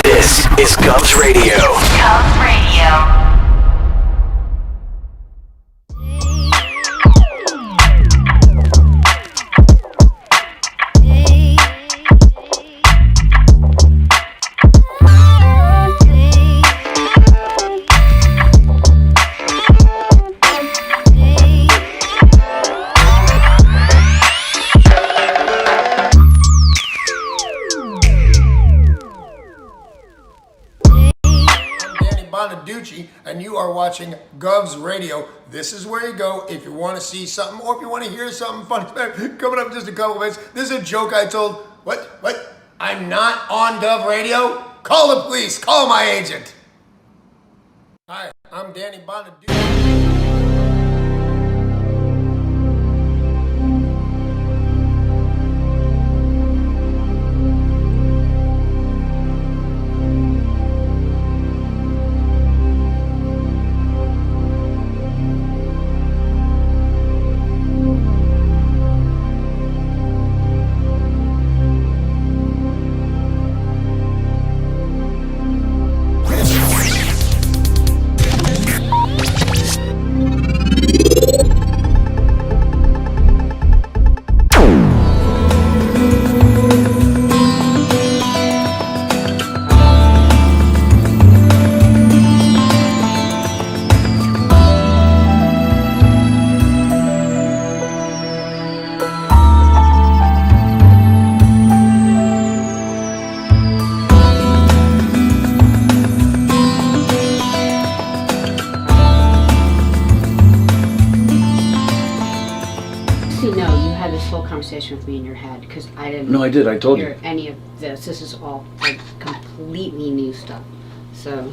This is Govs Radio. Govs Radio. And you are watching Govs Radio. This is where you go if you want to see something or if you want to hear something funny. Coming up in just a couple minutes. This is a joke I told. What? I'm not on Gov Radio? Call the police. Call my agent. Hi, I'm Danny Bonaduce. With me in your head because I didn't. No, I did. I told hear you. Any of this. This is all like completely new stuff. So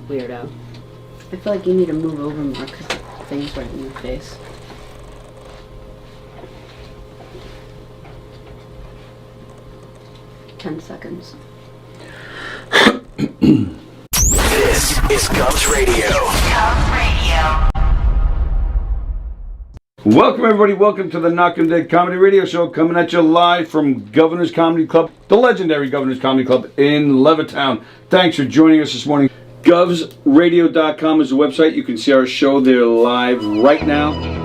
weirdo. I feel like you need to move over more because the thing's right in your face. $10 seconds. This is Govs Radio. Govs Radio. Welcome, everybody. Welcome to the Knockem Comedy Radio Show, coming at you live from Governor's Comedy Club, the legendary Governor's Comedy Club in Levittown. Thanks for joining us this morning. GovsRadio.com is the website. You can see our show there live right now.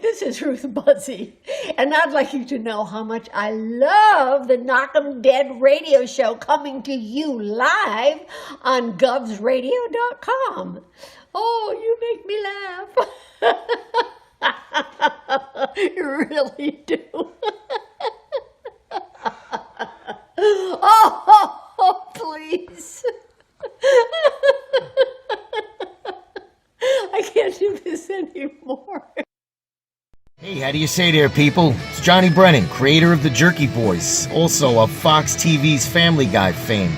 This is Ruth Buzzy, and I'd like you to know how much I love the Knockem Dead radio show coming to you live on govsradio.com. Oh, you make me laugh. You really do. Oh, please. I can't do this anymore. Hey, how do you say there, people? It's Johnny Brennan, creator of the Jerky Boys, also of Fox TV's Family Guy fame.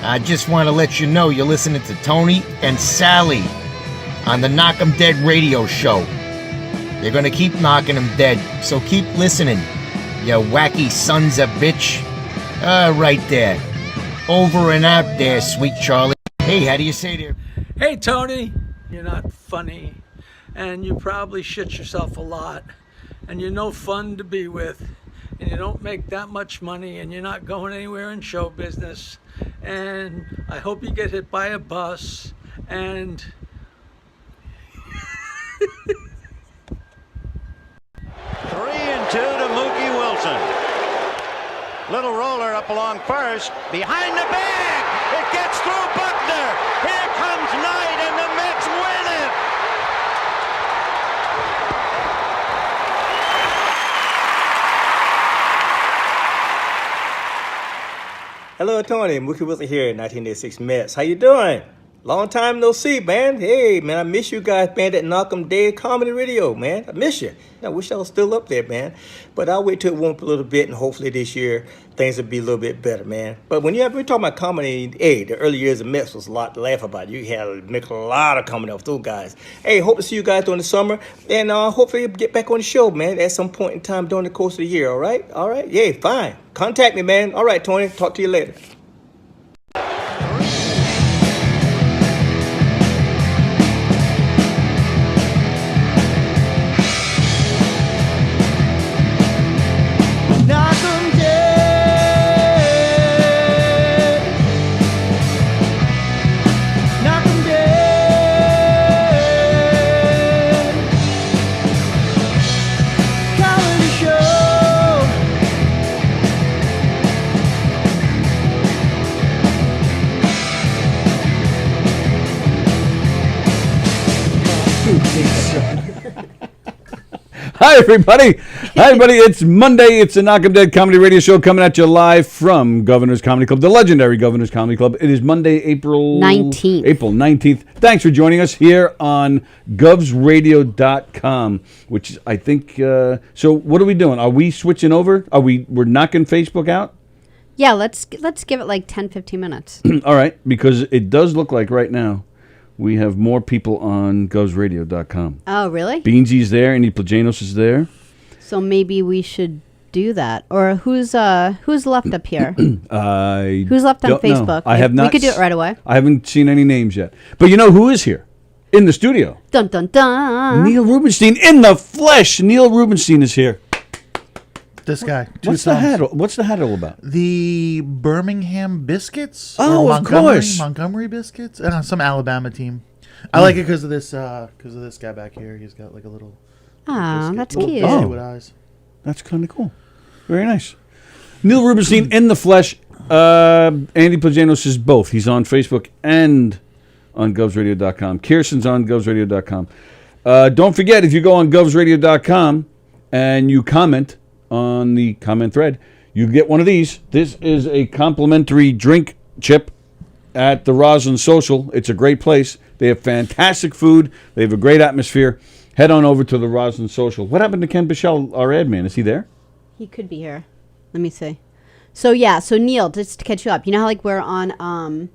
I just want to let you know you're listening to Tony and Sallie on the Knockem Dead radio show. They're going to keep knocking them dead, so keep listening, you wacky sons of bitch. Right there. Over and out there, sweet Charlie. Hey, how do you say there? Hey, Tony. You're not funny, and you probably shit yourself a lot, and you're no fun to be with, and you don't make that much money, and you're not going anywhere in show business, and I hope you get hit by a bus, and 3-2 to Mookie Wilson. Little roller up along first, behind the bag, it gets through Buckner. Here comes Knight, and the Mets win it. Hello, Tony. Mookie Wilson here, 1986 Mets. How you doing? Long time no see, man. Hey, man, I miss you guys, man. That Knockem Dead Comedy Radio, man. I miss you. I wish I was still up there, man. But I'll wait till it warm up a little bit, and hopefully this year things will be a little bit better, man. But when we're talking about comedy, hey, the early years of Mets was a lot to laugh about. You had to make a lot of comedy off those guys. Hey, hope to see you guys during the summer, and hopefully get back on the show, man, at some point in time during the course of the year. All right? All right? Yeah, fine. Contact me, man. All right, Tony. Talk to you later. Hi, everybody. Hi, everybody. It's Monday. It's the Knockem Dead Comedy Radio Show coming at you live from Governor's Comedy Club, the legendary Governor's Comedy Club. It is Monday, April 19th. April 19th. Thanks for joining us here on govsradio.com, which I think, so what are we doing? Are we switching over? We're knocking Facebook out? Yeah, let's give it like 10, 15 minutes. All right, because it does look like right now we have more people on govsradio.com. Oh, really? Beansy's there, and Plajanos is there. So maybe we should do that. Or who's left up here? Who's left on Facebook? Know. I have not. We could do it right away. I haven't seen any names yet. But you know who is here? In the studio. Dun, dun, dun. Neil Rubenstein in the flesh. Neil Rubenstein is here. This guy. What's the hat all about? The Birmingham Biscuits. Oh, of course. Montgomery Biscuits, and some Alabama team. I like it because of this guy back here. He's got like a little. Oh, that's cute. Biscuit with eyes. That's kind of cool. Very nice. Neil Rubenstein in the flesh. Andy Plajanos is both. He's on Facebook and on govsradio.com. Kirsten's on govsradio.com. Don't forget, if you go on govsradio.com and you comment on the comment thread, you get one of these. This is a complimentary drink chip at the Roslyn Social. It's a great place. They have fantastic food. They have a great atmosphere. Head on over to the Roslyn Social. What happened to Ken Bichelle, our ad man? Is he there? He could be here. Let me see. So Neil, just to catch you up, you know how like we're on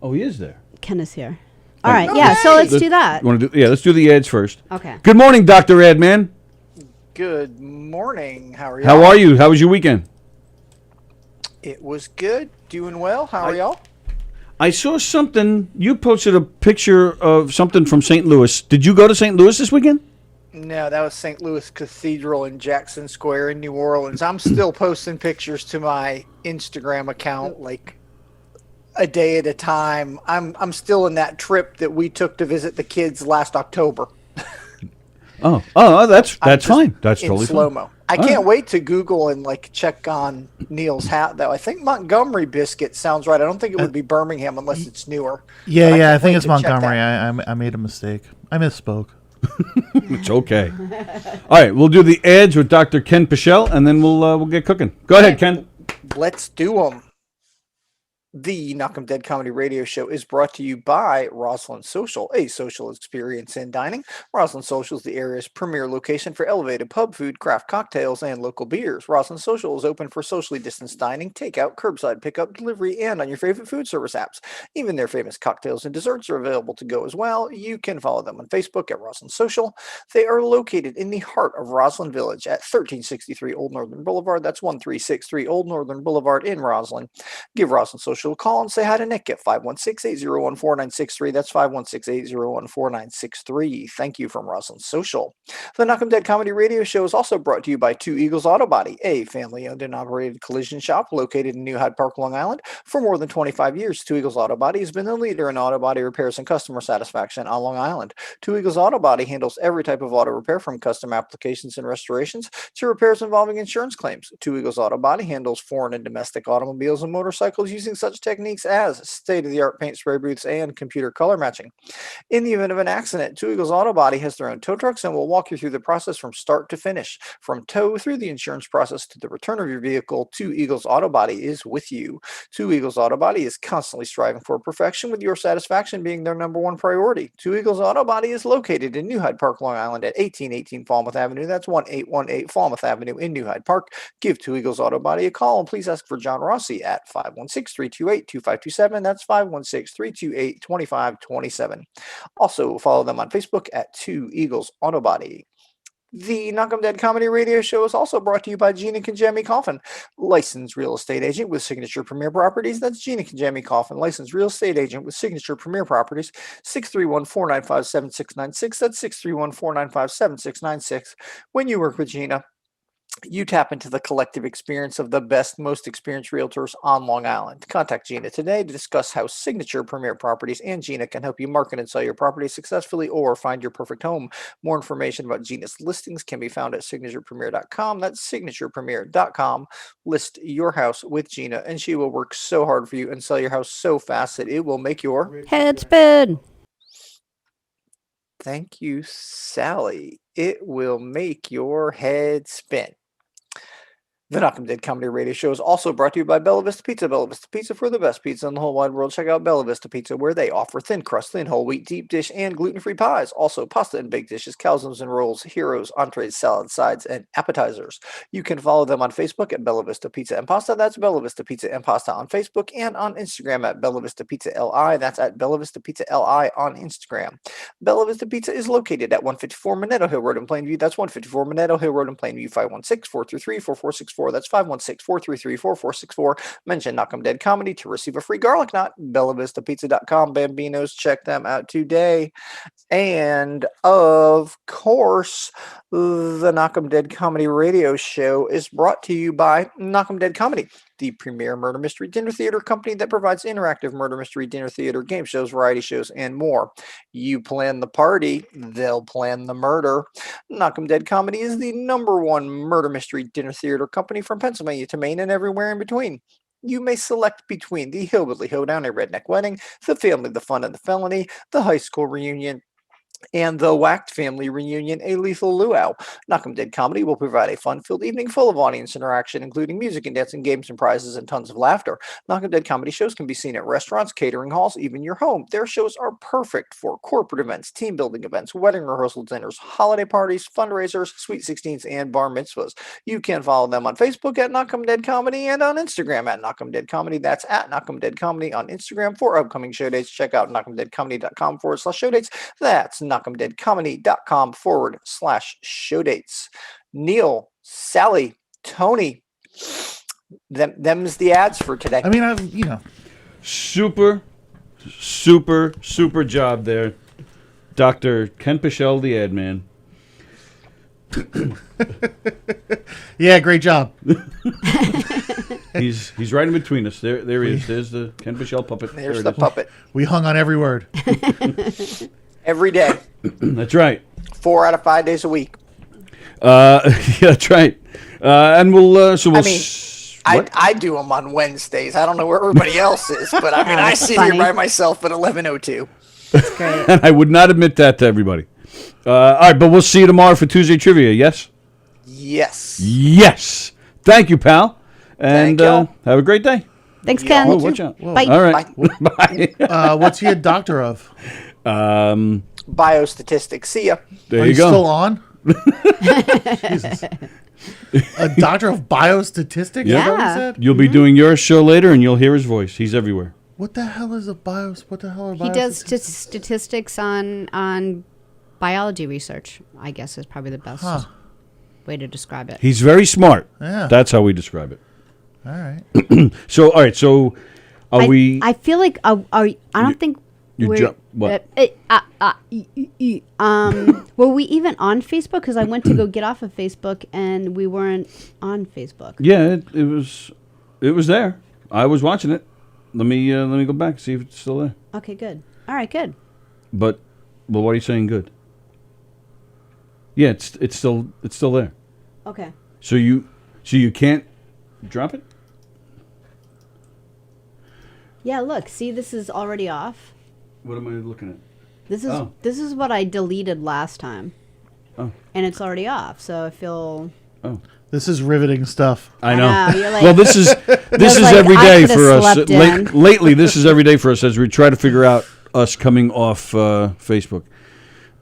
Oh, he is there. Ken is here. All right, yeah, so let's do that. Let's do the ads first. Okay. Good morning, Dr. Adman. Good morning. How are you? How are you? How was your weekend? It was good. Doing well. How are y'all? I saw something. You posted a picture of something from St. Louis. Did you go to St. Louis this weekend? No, that was St. Louis Cathedral in Jackson Square in New Orleans. I'm still posting pictures to my Instagram account like a day at a time. I'm still in that trip that we took to visit the kids last October. Oh, that's fine. That's totally slow-mo. fine. I can't wait to Google and like check on Neil's hat though. I think Montgomery Biscuit sounds right. I don't think it would be Birmingham unless it's newer. Yeah, I think it's Montgomery. I made a mistake. I misspoke. It's okay. All right, we'll do the ads with Dr. Ken Pichelle, and then we'll get cooking. Go ahead, Ken. Let's do them. The Knockem Dead Comedy Radio Show is brought to you by Roslyn Social, a social experience in dining. Roslyn Social is the area's premier location for elevated pub food, craft cocktails, and local beers. Roslyn Social is open for socially distanced dining, takeout, curbside pickup, delivery, and on your favorite food service apps. Even their famous cocktails and desserts are available to go as well. You can follow them on Facebook at Roslyn Social. They are located in the heart of Roslyn Village at 1363 Old Northern Boulevard. That's 1363 Old Northern Boulevard in Roslyn. Give Roslyn Social a call and say hi to Nick at 516-801-4963. That's 516-801-4963. Thank you from Roslyn Social. The Knockem Dead Comedy Radio Show is also brought to you by Two Eagles Auto Body, a family-owned and operated collision shop located in New Hyde Park, Long Island. For more than 25 years, Two Eagles Auto Body has been the leader in auto body repairs and customer satisfaction on Long Island. Two Eagles Auto Body handles every type of auto repair from custom applications and restorations to repairs involving insurance claims. Two Eagles Auto Body handles foreign and domestic automobiles and motorcycles using such such techniques as state-of-the-art paint spray booths and computer color matching. In the event of an accident, Two Eagles Auto Body has their own tow trucks and will walk you through the process from start to finish. From tow through the insurance process to the return of your vehicle, Two Eagles Auto Body is with you. Two Eagles Auto Body is constantly striving for perfection, with your satisfaction being their number one priority. Two Eagles Auto Body is located in New Hyde Park, Long Island at 1818 Falmouth Avenue. That's 1818 Falmouth Avenue in New Hyde Park. Give Two Eagles Auto Body a call and please ask for John Rossi at 516-328-2527. That's 516-328-2527. Also, follow them on Facebook at Two Eagles Auto Body. The Knockem Dead Comedy Radio Show is also brought to you by Gina Kanjami Coffin, licensed real estate agent with Signature Premier Properties. That's Gina Kanjami Coffin, licensed real estate agent with Signature Premier Properties, 631-495-7696. That's 631-495-7696. When you work with Gina, you tap into the collective experience of the best, most experienced realtors on Long Island. Contact Gina today to discuss how Signature Premier Properties and Gina can help you market and sell your property successfully or find your perfect home. More information about Gina's listings can be found at signaturepremier.com. That's signaturepremier.com. List your house with Gina, and she will work so hard for you and sell your house so fast that it will make your head spin. Thank you, Sally. It will make your head spin. The Knockem Dead Comedy Radio Show is also brought to you by Bella Vista Pizza. Bella Vista Pizza, for the best pizza in the whole wide world. Check out Bella Vista Pizza, where they offer thin crust, thin whole wheat, deep dish, and gluten-free pies. Also, pasta and baked dishes, calzones and rolls, heroes, entrees, salads, sides, and appetizers. You can follow them on Facebook at Bella Vista Pizza and Pasta. That's Bella Vista Pizza and Pasta on Facebook, and on Instagram at Bella Vista Pizza LI. That's at Bella Vista Pizza LI on Instagram. Bella Vista Pizza is located at 154 Minetto Hill Road in Plainview. That's 154 Minetto Hill Road in Plainview, 516-433-4464. That's 516-433-4464. Mention Knockem Dead Comedy to receive a free garlic knot. BellaVistaPizza.com. Bambinos, check them out today. And of course, the Knockem Dead Comedy Radio Show is brought to you by Knockem Dead Comedy, the premier murder mystery dinner theater company that provides interactive murder mystery dinner theater, game shows, variety shows, and more. You plan the party, they'll plan the murder. Knockem Dead Comedy is the #1 murder mystery dinner theater company from Pennsylvania to Maine and everywhere in between. You may select between the Hillbilly Hoedown, a redneck wedding, the family, the fun, and the felony, the high school reunion, and the Whacked Family Reunion, a lethal luau. Knockem Dead Comedy will provide a fun-filled evening full of audience interaction, including music and dancing, games and prizes, and tons of laughter. Knockem Dead Comedy shows can be seen at restaurants, catering halls, even your home. Their shows are perfect for corporate events, team-building events, wedding rehearsal dinners, holiday parties, fundraisers, sweet 16s, and bar mitzvahs. You can follow them on Facebook at Knockem Dead Comedy and on Instagram at Knockem Dead Comedy. That's at Knockem Dead Comedy on Instagram. For upcoming show dates, check out knockemdeadcomedy.com/show dates. That's knockemdeadcomedy.com/show dates. Neil, Sally, Tony, them's the ads for today. I mean, super job there, Dr. Ken Pichel, the ad man. Yeah, great job. He's right in between us. There he is. There's the Ken Pichel puppet. There's the puppet. We hung on every word. Every day. That's right. 4 out of 5 days a week. Yeah, that's right. And I do them on Wednesdays. I don't know where everybody else is, but I mean, I sit here by myself at 11:02. That's great. And I would not admit that to everybody. All right, but we'll see you tomorrow for Tuesday Trivia, yes? Yes. Yes. Thank you, pal. And Thank you. Have a great day. Thanks, Ken. Oh, watch out. Bye. All right. Bye. Bye. What's he a doctor of? Biostatistics. See ya. There Are you go. Still on? Jesus. A doctor of biostatistics? Yeah. Is that what he said? You'll be doing your show later, and you'll hear his voice. He's everywhere. What the hell is a bios? What the hell are He does statistics on biology research, I guess is probably the best way to describe it. He's very smart. Yeah. That's how we describe it. All right. So, all right. So, we? I feel like I don't think You we're. jump. What? Were we even on Facebook? Because I went to go get off of Facebook and we weren't on Facebook. Yeah, it was there. I was watching it. Let me go back and see if it's still there. Okay, good. All right, good. But what are you saying? Good. Yeah, it's still there. Okay. So you can't drop it. Yeah, look. See, this is already off. What am I looking at? This is what I deleted last time. Oh. And it's already off, so I feel... Oh. This is riveting stuff. I know. You're like, well, this is like, every day I for us. slept in. Lately, this is every day for us as we try to figure out us coming off Facebook.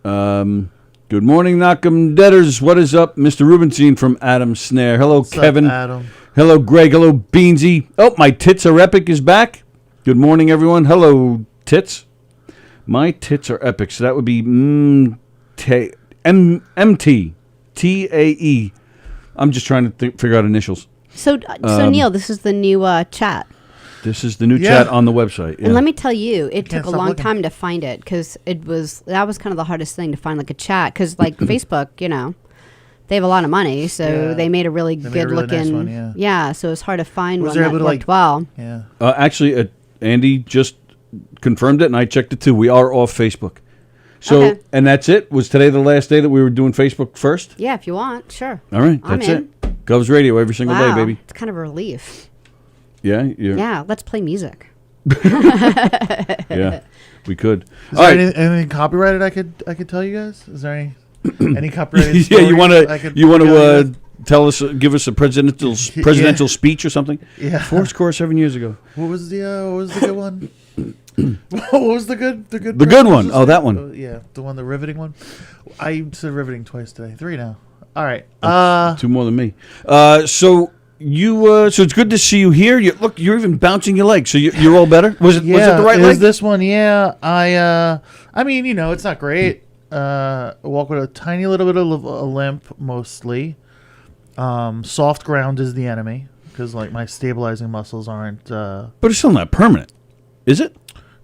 Good morning, Knockem Deaders. What is up? Mr. Rubenstein from Adam Snare. Hello, What's Kevin. up, Adam? Hello, Greg. Hello, Beansy. Oh, my tits are epic is back. Good morning, everyone. Hello, tits. My tits are epic. So that would be MTTAE. I'm just trying to figure out initials. So Neil, this is the new chat. This is the new chat on the website. Yeah. And let me tell you, it took a long looking. time to find it because that was kind of the hardest thing to find, like a chat. Because like Facebook, they have a lot of money, so they made a really good looking. Nice one, so it's hard to find Was one that able to, worked well. Yeah. Actually, Andy just confirmed it, and I checked it too. We are off Facebook. So, Okay. and that's it. Was today the last day that we were doing Facebook first? Yeah, if you want, sure. All right, I'm that's in. it. Govs Radio every single day, baby. It's kind of a relief. Yeah, Yeah, let's play music. Yeah, we could. Is there anything copyrighted I could tell you guys? Is there any copyrighted? Yeah, you want to tell us, give us a presidential speech or something? Yeah. Four score 7 years ago. What was the good one? What was the good one? Oh, that one. Yeah, the one, the riveting one. I said riveting twice today. 3 now. All right. 2 more than me. So it's good to see you here. Look, you're even bouncing your legs. So you're all better. Was it the right leg? This one? Yeah. I mean, it's not great. I walk with a tiny little bit of a limp, mostly. Soft ground is the enemy because like my stabilizing muscles aren't. But it's still not permanent, is it?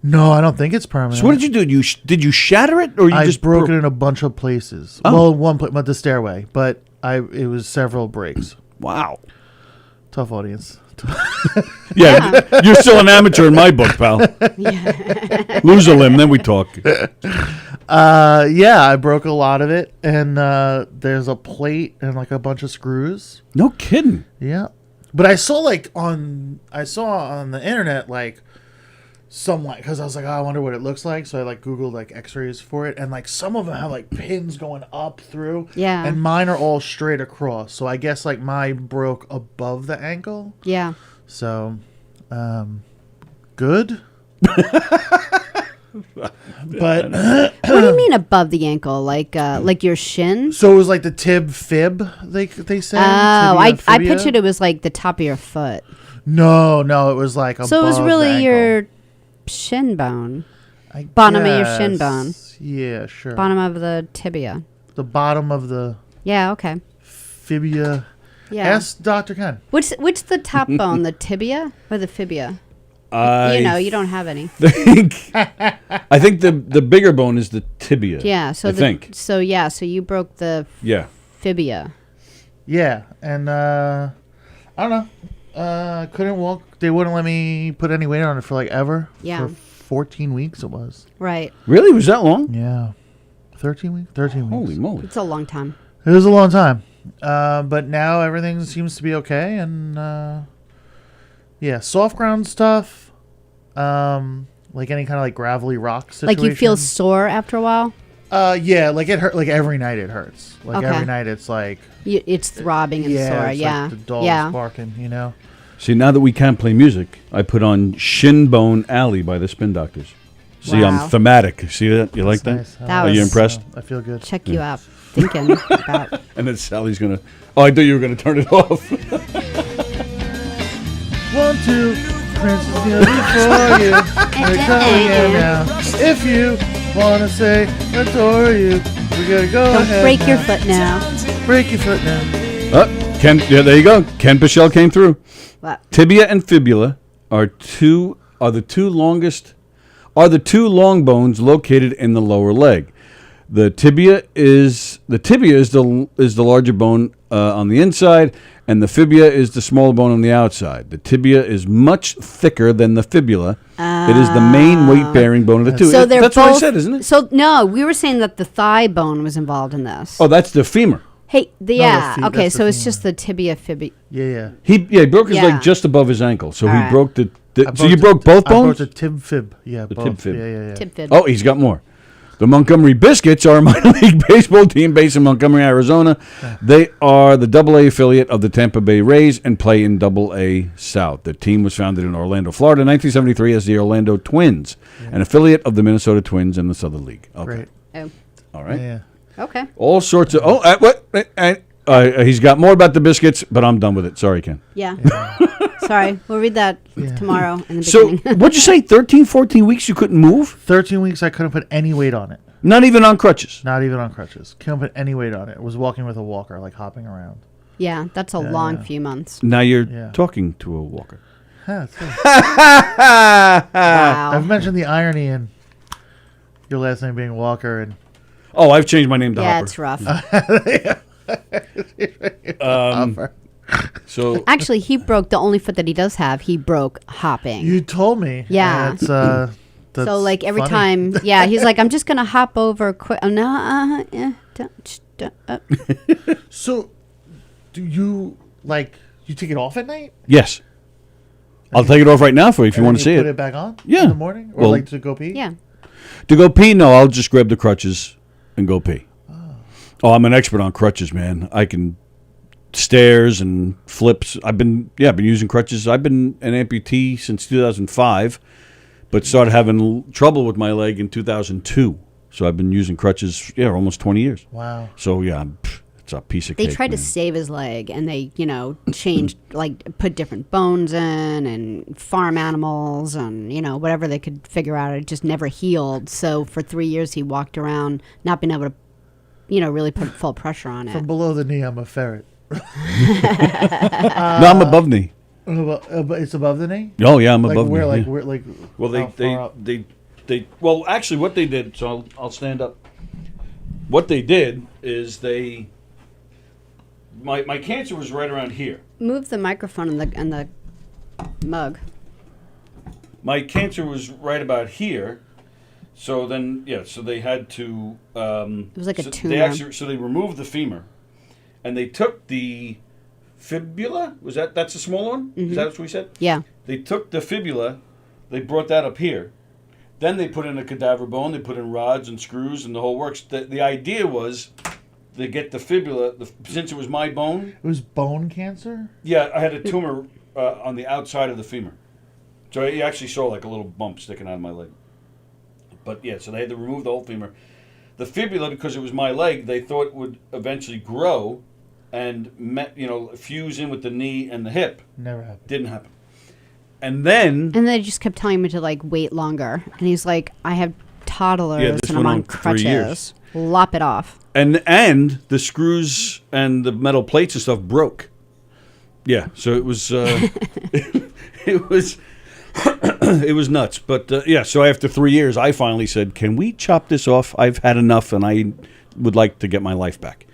No, I don't think it's permanent. So what did you do? Did you shatter it, or I just broke it in a bunch of places? Oh. Well, one place, but the stairway. But it was several breaks. Wow. Tough audience. Yeah, you're still an amateur in my book, pal. Lose a limb, then we talk. Yeah, I broke a lot of it, and there's a plate and like a bunch of screws. No kidding. Yeah, but I saw on the internet like some because I was like, oh, I wonder what it looks like. So I like Googled like X-rays for it, and like some of them have like pins going up through. Yeah, and mine are all straight across. So I guess like mine broke above the ankle. Yeah. So, good. But what do you mean above the ankle? Like your shin? So it was like the fib. They say. Oh, I pictured it was like the top of your foot. No, it was like above. So it was really the your shin bone, I bottom of your shin bone. Yeah, sure. Bottom of the tibia. The bottom of the. Yeah. Okay. Fibula. Yeah. Ask Dr. Ken. Which the top bone, the tibia or the fibia? You don't have any. I think the bigger bone is the tibia. Yeah. So So you broke the fibia. Yeah, and I don't know. Couldn't walk. They wouldn't let me put any weight on it for like ever. Yeah. For 14 weeks it was. Right. Really? Was that long? Yeah. 13 weeks. Holy moly! It's a long time. It was a long time. But now everything seems to be okay, and soft ground stuff. Like any kind of like gravelly rock situation. Like you feel sore after a while? Yeah, like it hurt. Like every night it hurts. Like every night it's like it's throbbing and sore. It's Yeah, like the dog's barking. See, now that we can't play music, I put on Shin Bone Alley by the Spin Doctors. See, Wow. I'm thematic. See that? You like that? Nice. That Are you was- impressed? I feel good. Check you out. Thinking about. And then Sally's gonna. Oh, I thought you were gonna turn it off. 1, 2, Princess kneeling before you. We're coming in now. If you wanna say adore you, we gotta go Don't ahead. break your now. foot now. Break your foot now. Ken. Yeah, there you go. Ken Pichelle came through. What? Tibia and fibula are the two long bones located in the lower leg. The tibia is the larger bone on the inside, and the fibula is the smaller bone on the outside. The tibia is much thicker than the fibula. It is the main weight-bearing bone of the two. So That's what I said, isn't it? So no, we were saying that the thigh bone was involved in this. Oh, that's the femur. Hey, yeah. feet, Okay, that's the so it's femur. just the tibia fibula. Yeah. He broke his Yeah. leg just above his ankle, so All he right. broke the. I So you broke the- both I broke bones? the tib fib. Yeah, The both. tib fib. Yeah. Tib fib. Oh, he's got more. The Montgomery Biscuits are a minor league baseball team based in Montgomery, Arizona. They are the AA affiliate of the Tampa Bay Rays and play in AA South. The team was founded in Orlando, Florida in 1973 as the Orlando Twins, an affiliate of the Minnesota Twins in the Southern League. Okay. Great. Oh, All right. Yeah. okay. All sorts of... he's got more about the biscuits, but I'm done with it. Sorry, Ken. Yeah. Sorry, we'll read that tomorrow in the So, beginning. what'd you say? 13, 14 weeks you couldn't move? 13 weeks I couldn't put any weight on it. Not even on crutches? Not even on crutches. Couldn't put any weight on it. Was walking with a walker, like hopping around. Yeah, that's a long few months. Now you're Yeah. talking to a walker. Huh, it's good. Wow. I've mentioned the irony in your last name being Walker, and Oh, I've changed my name to Yeah, Hopper. it's rough. So Actually, he broke the only foot that he does have. He broke hopping. you told me. Yeah. And that's So like every funny. time, yeah, he's like, I'm just gonna hop over quick. Oh, no, So, do you you take it off at night? yes. I'll take it off right now for you if you And want then to see put it. it back on Yeah. in the morning, or Well- like to go pee? yeah. To go pee, no, I'll just grab the crutches and go pee. Oh, I'm an expert on crutches, man. I can stairs and flips. I've been using crutches. I've been an amputee since 2005, but started having trouble with my leg in 2002. So I've been using crutches, almost 20 years. Wow. So it's a piece of They cake. tried to man. save his leg, and they, changed, put different bones in, and farm animals, and whatever they could figure out. It just never healed. So for 3 years, he walked around not being able to, really put full pressure on it. From below the knee, I'm a ferret. No, I'm above knee. But it's above the knee. Oh yeah, I'm Like above where? knee. Like yeah. where? Like Well, how far up? they well, actually, what they did. So I'll stand up. What they did is my cancer was right around here. Move the microphone and the mug. My cancer was right about here. So then, so they had to. It was like a They tumor. they removed the femur, and they took the fibula. That's the small one? Is that what we said? Yeah. They took the fibula, they brought that up here. Then they put in a cadaver bone, they put in rods and screws and the whole works. The idea was to get the fibula, since it was my bone. It was bone cancer. Yeah, I had a tumor on the outside of the femur. So you actually saw like a little bump sticking out of my leg. But so they had to remove the whole femur. The fibula, because it was my leg, they thought would eventually grow and fuse in with the knee and the hip. Never happened. Didn't happen. And then And they just kept telling me to wait longer. And he's like, I have toddlers this and I'm went on on for 3 years. crutches. Lop it off. And the screws and the metal plates and stuff broke. Yeah, so it was it was it was nuts. But so after 3 years, I finally said, "Can we chop this off? I've had enough, and I would like to get my life back."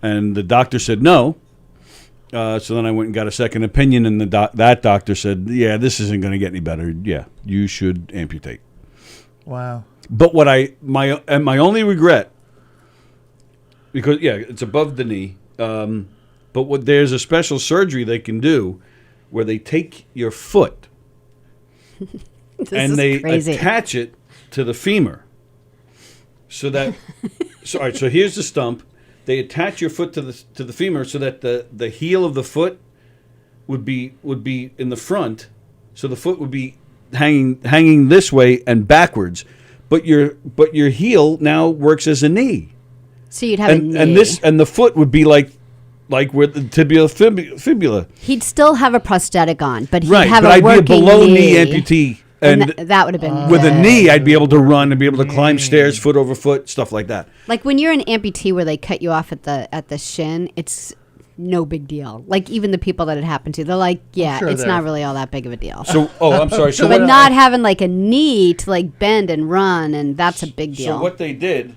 And the doctor said no. So then I went and got a second opinion, and that doctor said, "Yeah, this isn't going to get any better. Yeah, you should amputate." Wow. But my only regret, because it's above the knee, but there's a special surgery they can do where they take your foot and they crazy. attach it to the femur, so that all right. So here's the stump. They attach your foot to the femur so that the heel of the foot would be in the front, so the foot would be hanging this way and backwards. But your heel now works as a knee. So you'd have a knee. And the foot would be like where the tibia fibula. He'd still have a prosthetic on, but he'd Right, have but a I'd working be a below knee knee amputee, and that would have been with a good. knee I'd be able to run and be able to climb stairs foot over foot, stuff like that. Like when you're an amputee where they cut you off at the shin, it's no big deal. Like even the people that it happened to, they're like, yeah, sure it's they're- not really all that big of a deal. So I'm sorry. So but what, not having like a knee to bend and run, and that's a big deal. So what they did,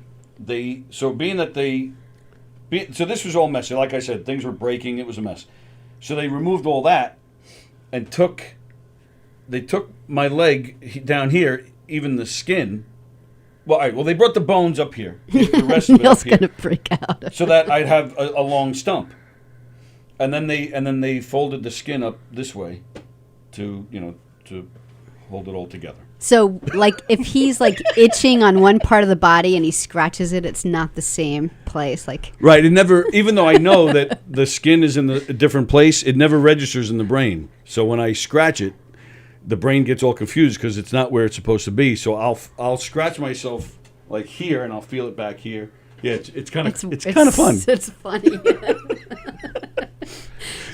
so this was all messy. Like I said, things were breaking. It was a mess. So they removed all that and took my leg down here, even the skin, Well, all right, well, they brought the bones up here. The rest of it Neil's up here. gonna freak out. So that I'd have a long stump. And then they folded the skin up this way to hold it all together. So, like, if he's like itching on one part of the body and he scratches it, it's not the same place. Like, Right. It never, even though I know that the skin is in a different place, it never registers in the brain. So when I scratch it, the brain gets all confused because it's not where it's supposed to be. So I'll scratch myself like here, and I'll feel it back here. Yeah, it's kind of fun. It's funny.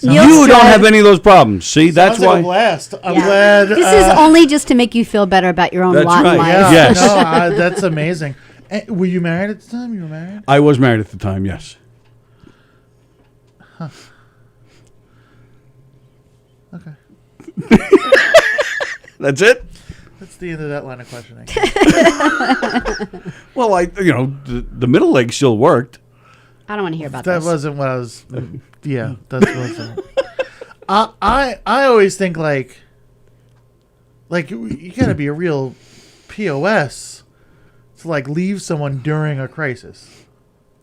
You don't have any of those problems. See, that's Sounds like why. a blast. I'm glad. This is only just to make you feel better about your own That's lot in right. life. Yeah, Yes. no, that's amazing. Were you married at the time? You were married? I was married at the time. Yes. Huh. Okay. That's it. That's the end of that line of questioning. Well, the middle leg still worked. I don't want to hear about That this. wasn't what I was. Yeah, that wasn't. I always think like you gotta be a real POS to like leave someone during a crisis.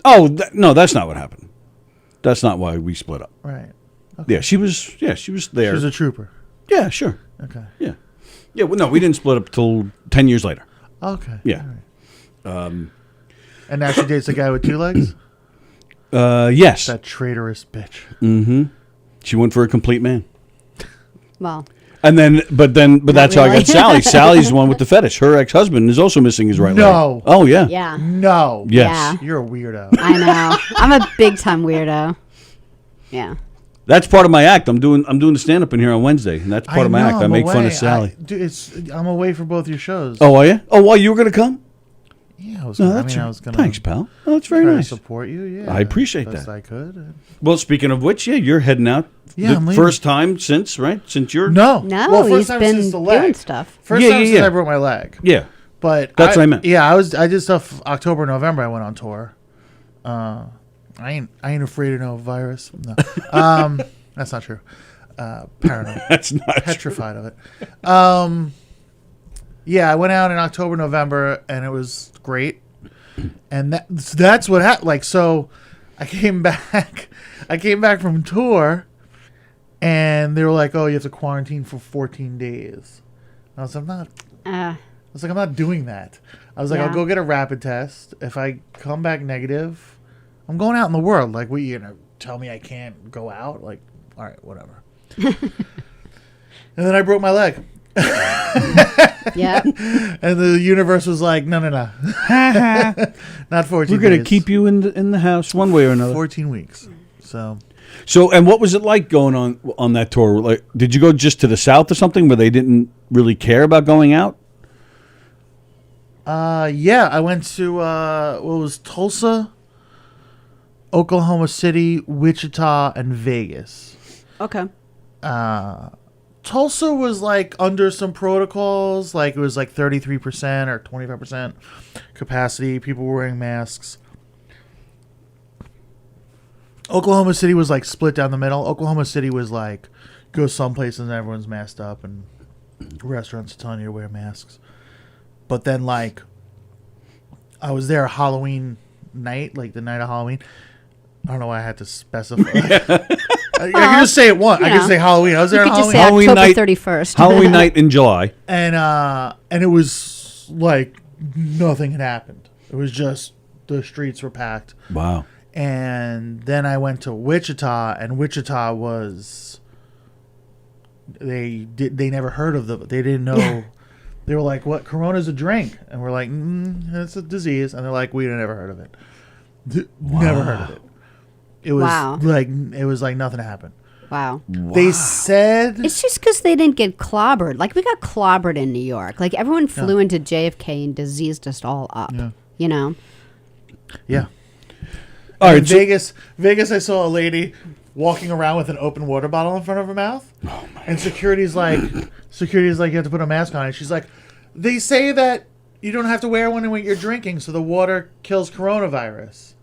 Oh no, that's not what happened. That's not why we split up. Right. Yeah, she was there. She was a trooper. Yeah, sure. Okay. Yeah. Yeah, well, no, we didn't split up till 10 years later. Okay. Yeah. All right. And now she dates a guy with 2 legs? Yes. That traitorous bitch. Mm-hmm. She went for a complete man. Well. But that's how I really. got Sallie. Sallie's the one with the fetish. Her ex-husband is also missing his right leg. No. Oh, yeah. Yeah. No. Yes. Yeah. You're a weirdo. I know. I'm a big time weirdo. Yeah. That's part of my act. I'm doing the stand-up in here on Wednesday, and that's part of my act. I make fun of Sallie. I'm away for both your shows. Oh, are you? Oh, well, you were going to come? Yeah, I was. No, I that's mean, I was gonna. Thanks, pal. Oh, that's very try to nice. support you. Yeah, I appreciate best that. I could. Well, speaking of which, yeah, you're heading out. Yeah, I'm the leaving. first time since, right? Since you're No, No, well, first he's time been since the leg. doing stuff. First Yeah, time yeah, since yeah. I broke my leg. Yeah. But That's what I meant. Yeah, I did stuff October, November. I went on tour. I ain't afraid of no virus. No, that's not true. Paranoid. That's not petrified of it. Yeah, I went out in October, November, and it was great. And that's what happened. Like, so I came back from tour, and they were like, "Oh, you have to quarantine for 14 days." And I was like, I'm not doing that. I was like, Yeah. I'll go get a rapid test. If I come back negative, I'm going out in the world. Like, what, you gonna tell me I can't go out? Like, all right, whatever. And then I broke my leg. Yeah. And the universe was like, no. Not 14 We're going to days. keep you in the house one way or another. 14 weeks. So, and what was it like going on that tour? Like, did you go just to the south or something where they didn't really care about going out? yeah, I went to, what was Tulsa, Oklahoma City, Wichita, and Vegas. Okay. Tulsa was like under some protocols, like it was like 33% or 25% capacity. People were wearing masks. Oklahoma City was like split down the middle. Oklahoma City was like go someplace and everyone's masked up, and restaurants are telling you to wear masks. But then like I was there Halloween night, like the night of Halloween. I don't know why I had to specify. I can just say it once. I can say Halloween. I was there on You could just Halloween. say Halloween October night- 31st. Halloween night in July. And it was like nothing had happened. It was just the streets were packed. Wow. And then I went to Wichita, and Wichita was they never heard of they didn't know. They were like, "What? Corona's a drink," and we're like, "It's a disease," and they're like, "We never heard of it. Never heard of it." It was like nothing happened. Wow. They said It's just because they didn't get clobbered. Like, we got clobbered in New York. Like, everyone flew into JFK and diseased us all up. Yeah. You know? Yeah. All In right, so- Vegas, I saw a lady walking around with an open water bottle in front of her mouth. Oh my and security's like, you have to put a mask on. And she's like, they say that you don't have to wear one when you're drinking, so the water kills coronavirus.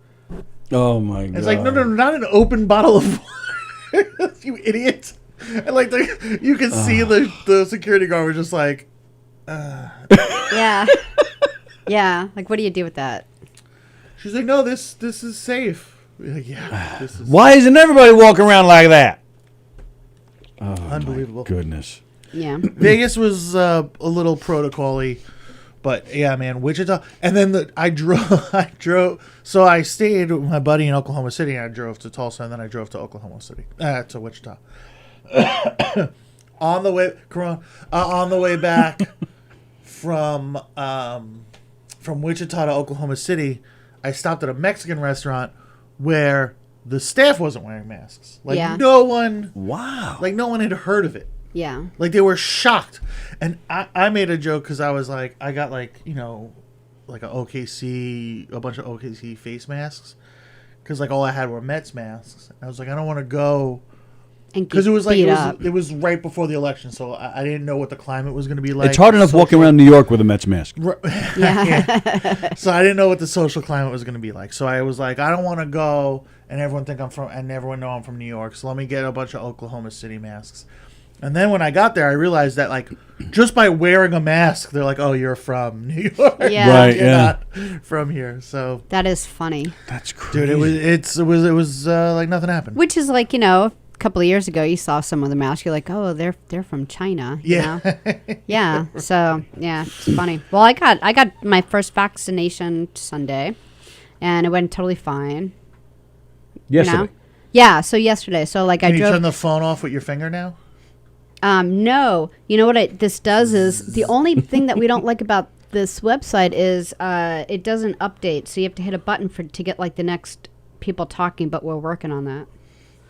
Oh my god! It's like, no, not an open bottle of water, you idiot. And like you can see the security guard was just like, Yeah. Yeah, like what do you do with that? She's like, no, this is safe. We're like, yeah, this is Why isn't everybody walking around like that? Oh, unbelievable. My goodness. Yeah. Vegas was a little protocol-y, but yeah, man, Wichita. And then I drove. So I stayed with my buddy in Oklahoma City, and I drove to Tulsa, and then I drove to Oklahoma City, to Wichita. On the way back from Wichita to Oklahoma City, I stopped at a Mexican restaurant where the staff wasn't wearing masks. Like no one. Wow. Like no one had heard of it. Yeah. Like they were shocked, and I made a joke because I was like, I got like like a bunch of OKC face masks, because like all I had were Mets masks. I was like, I don't want to go. Because it was like it was right before the election, so I didn't know what the climate was going to be like. It's hard enough walking around New York with a Mets mask. Yeah. So I didn't know what the social climate was going to be like. So I was like, I don't want to go and everyone think I'm from, and everyone know I'm from New York. So let me get a bunch of Oklahoma City masks. And then when I got there, I realized that like just by wearing a mask, they're like, "Oh, you're from New York, yeah, right? You're not from here." So that is funny. That's crazy, dude. It was like nothing happened. Which is like couple of years ago, you saw some of the masks. You're like, oh, they're from China. You know? Yeah. So yeah, it's funny. Well, I got my first vaccination Sunday, and it went totally fine. Yesterday. Yeah. So yesterday. So like Can I drove. you turn the phone off with your finger now? No. You know what this does is the only thing that we don't like about this website is it doesn't update. So you have to hit a button to get like the next people talking. But we're working on that.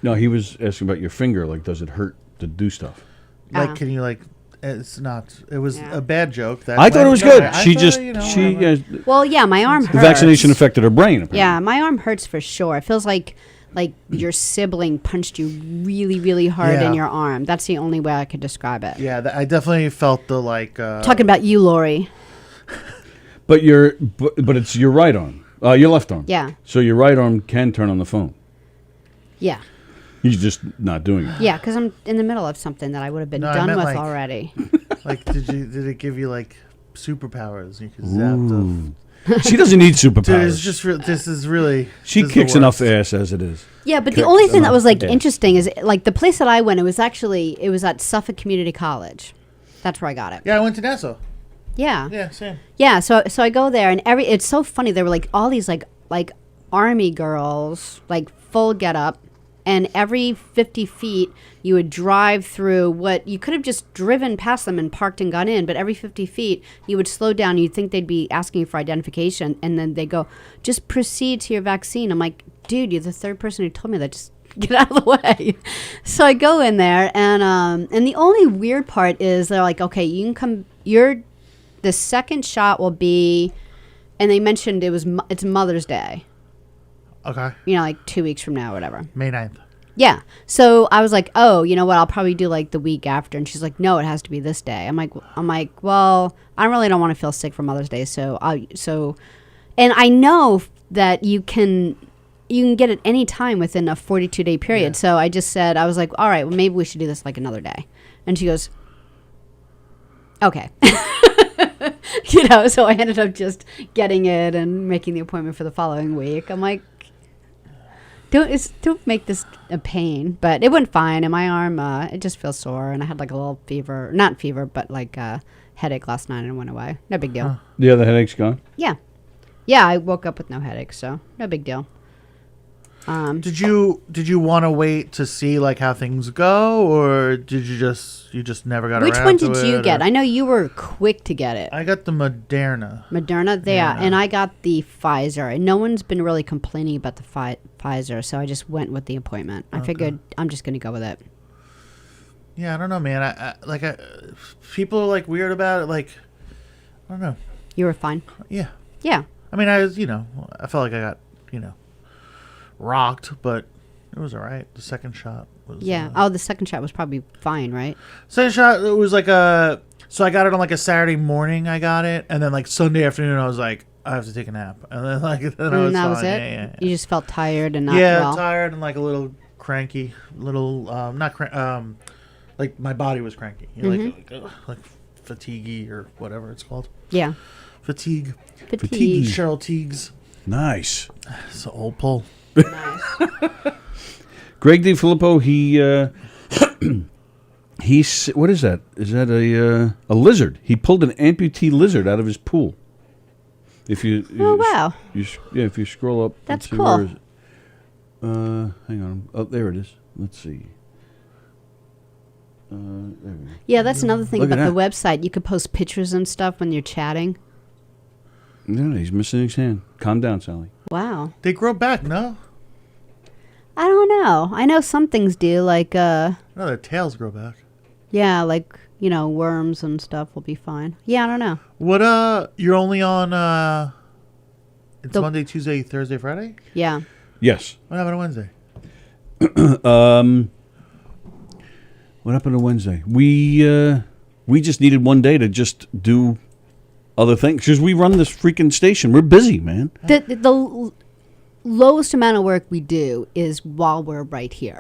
No, he was asking about your finger. Like, does it hurt to do stuff? Like, can you like? It's not. It was a bad joke. I thought it was good. Well, yeah, my arm hurts. The vaccination affected her brain. Apparently. Yeah, my arm hurts for sure. It feels like your sibling punched you really, really hard in your arm. That's the only way I could describe it. Yeah, I definitely felt the like. Talking about you, Lori. But it's your right arm. Your left arm. Yeah. So your right arm can turn on the phone. Yeah. He's just not doing it. Yeah, because I'm in the middle of something that I would have been done with already. Like, did it give you like superpowers? You could zap She doesn't need superpowers. Dude, it's just this is really. She kicks enough ass as it is. Yeah, but the only thing that was like interesting is like the place that I went. It was at Suffolk Community College. That's where I got it. Yeah, I went to Nassau. Yeah. Yeah, same. Yeah, so I go there and it's so funny. There were like all these like army girls, like full get up. And every 50 feet, you would drive through what you could have just driven past them and parked and got in. But every 50 feet, you would slow down. You'd think they'd be asking you for identification. And then they go, just proceed to your vaccine. I'm like, dude, you're the third person who told me that. Just get out of the way. So I go in there. And the only weird part is they're like, okay, you can come. The second shot will be, and they mentioned it's Mother's Day. Okay. Like 2 weeks from now or whatever. May 9th. Yeah. So I was like, oh, you know what? I'll probably do like the week after. And she's like, no, it has to be this day. I'm like, well, I really don't want to feel sick for Mother's Day. And I know that you can get it any time within a 42-day period. Yeah. So I just said, I was like, all right, well, maybe we should do this like another day. And she goes, okay. So I ended up just getting it and making the appointment for the following week. I'm like, don't make this a pain. But it went fine, and my arm, it just feels sore, and I had like a little fever, not fever, but like a headache last night, and it went away. No big deal. Huh. The other headache's gone? Yeah. Yeah, I woke up with no headache, so no big deal. Did you want to wait to see like how things go, or did you just never got Which around one to did it, you or? get? I know you were quick to get it. I got the Moderna. Yeah, and I got the Pfizer. And no one's been really complaining about the Pfizer, so I just went with the appointment. I figured I'm just going to go with it. Yeah, I don't know, man. I people are like weird about it. Like, I don't know. You were fine. Yeah. Yeah. I mean, I felt like I got rocked, but it was all right. The second shot was the second shot was probably fine, right? Second shot, it was like so I got it on like a Saturday morning. I got it, and then like Sunday afternoon, I was like, I have to take a nap, and then I was that fine. was it. Yeah. You just felt tired and not well. Tired and like a little cranky, like my body was cranky, like fatiguey or whatever it's called. Yeah. Fatigue. Fatigue. Cheryl Teagues. Nice. It's an old pull. Greg DeFilippo, he's what is that? Is that a lizard? He pulled an amputee lizard out of his pool. If you wow. If you scroll up, That's let's see, cool. where is it? Hang on. Oh, there it is. Let's see. There we go. Yeah, that's another thing Look at about the that. website. You could post pictures and stuff when you're chatting. No, he's missing his hand. Calm down, Sally. Wow. They grow back, no? I don't know. I know some things do, like No, their tails grow back. yeah, like worms and stuff will be fine. Yeah, I don't know. What you're only on it's The- Monday, Tuesday, Thursday, Friday? Yeah. Yes. What happened on Wednesday? What happened on Wednesday? We just needed one day to just do other things because we run this freaking station. We're busy, man. The lowest amount of work we do is while we're right here.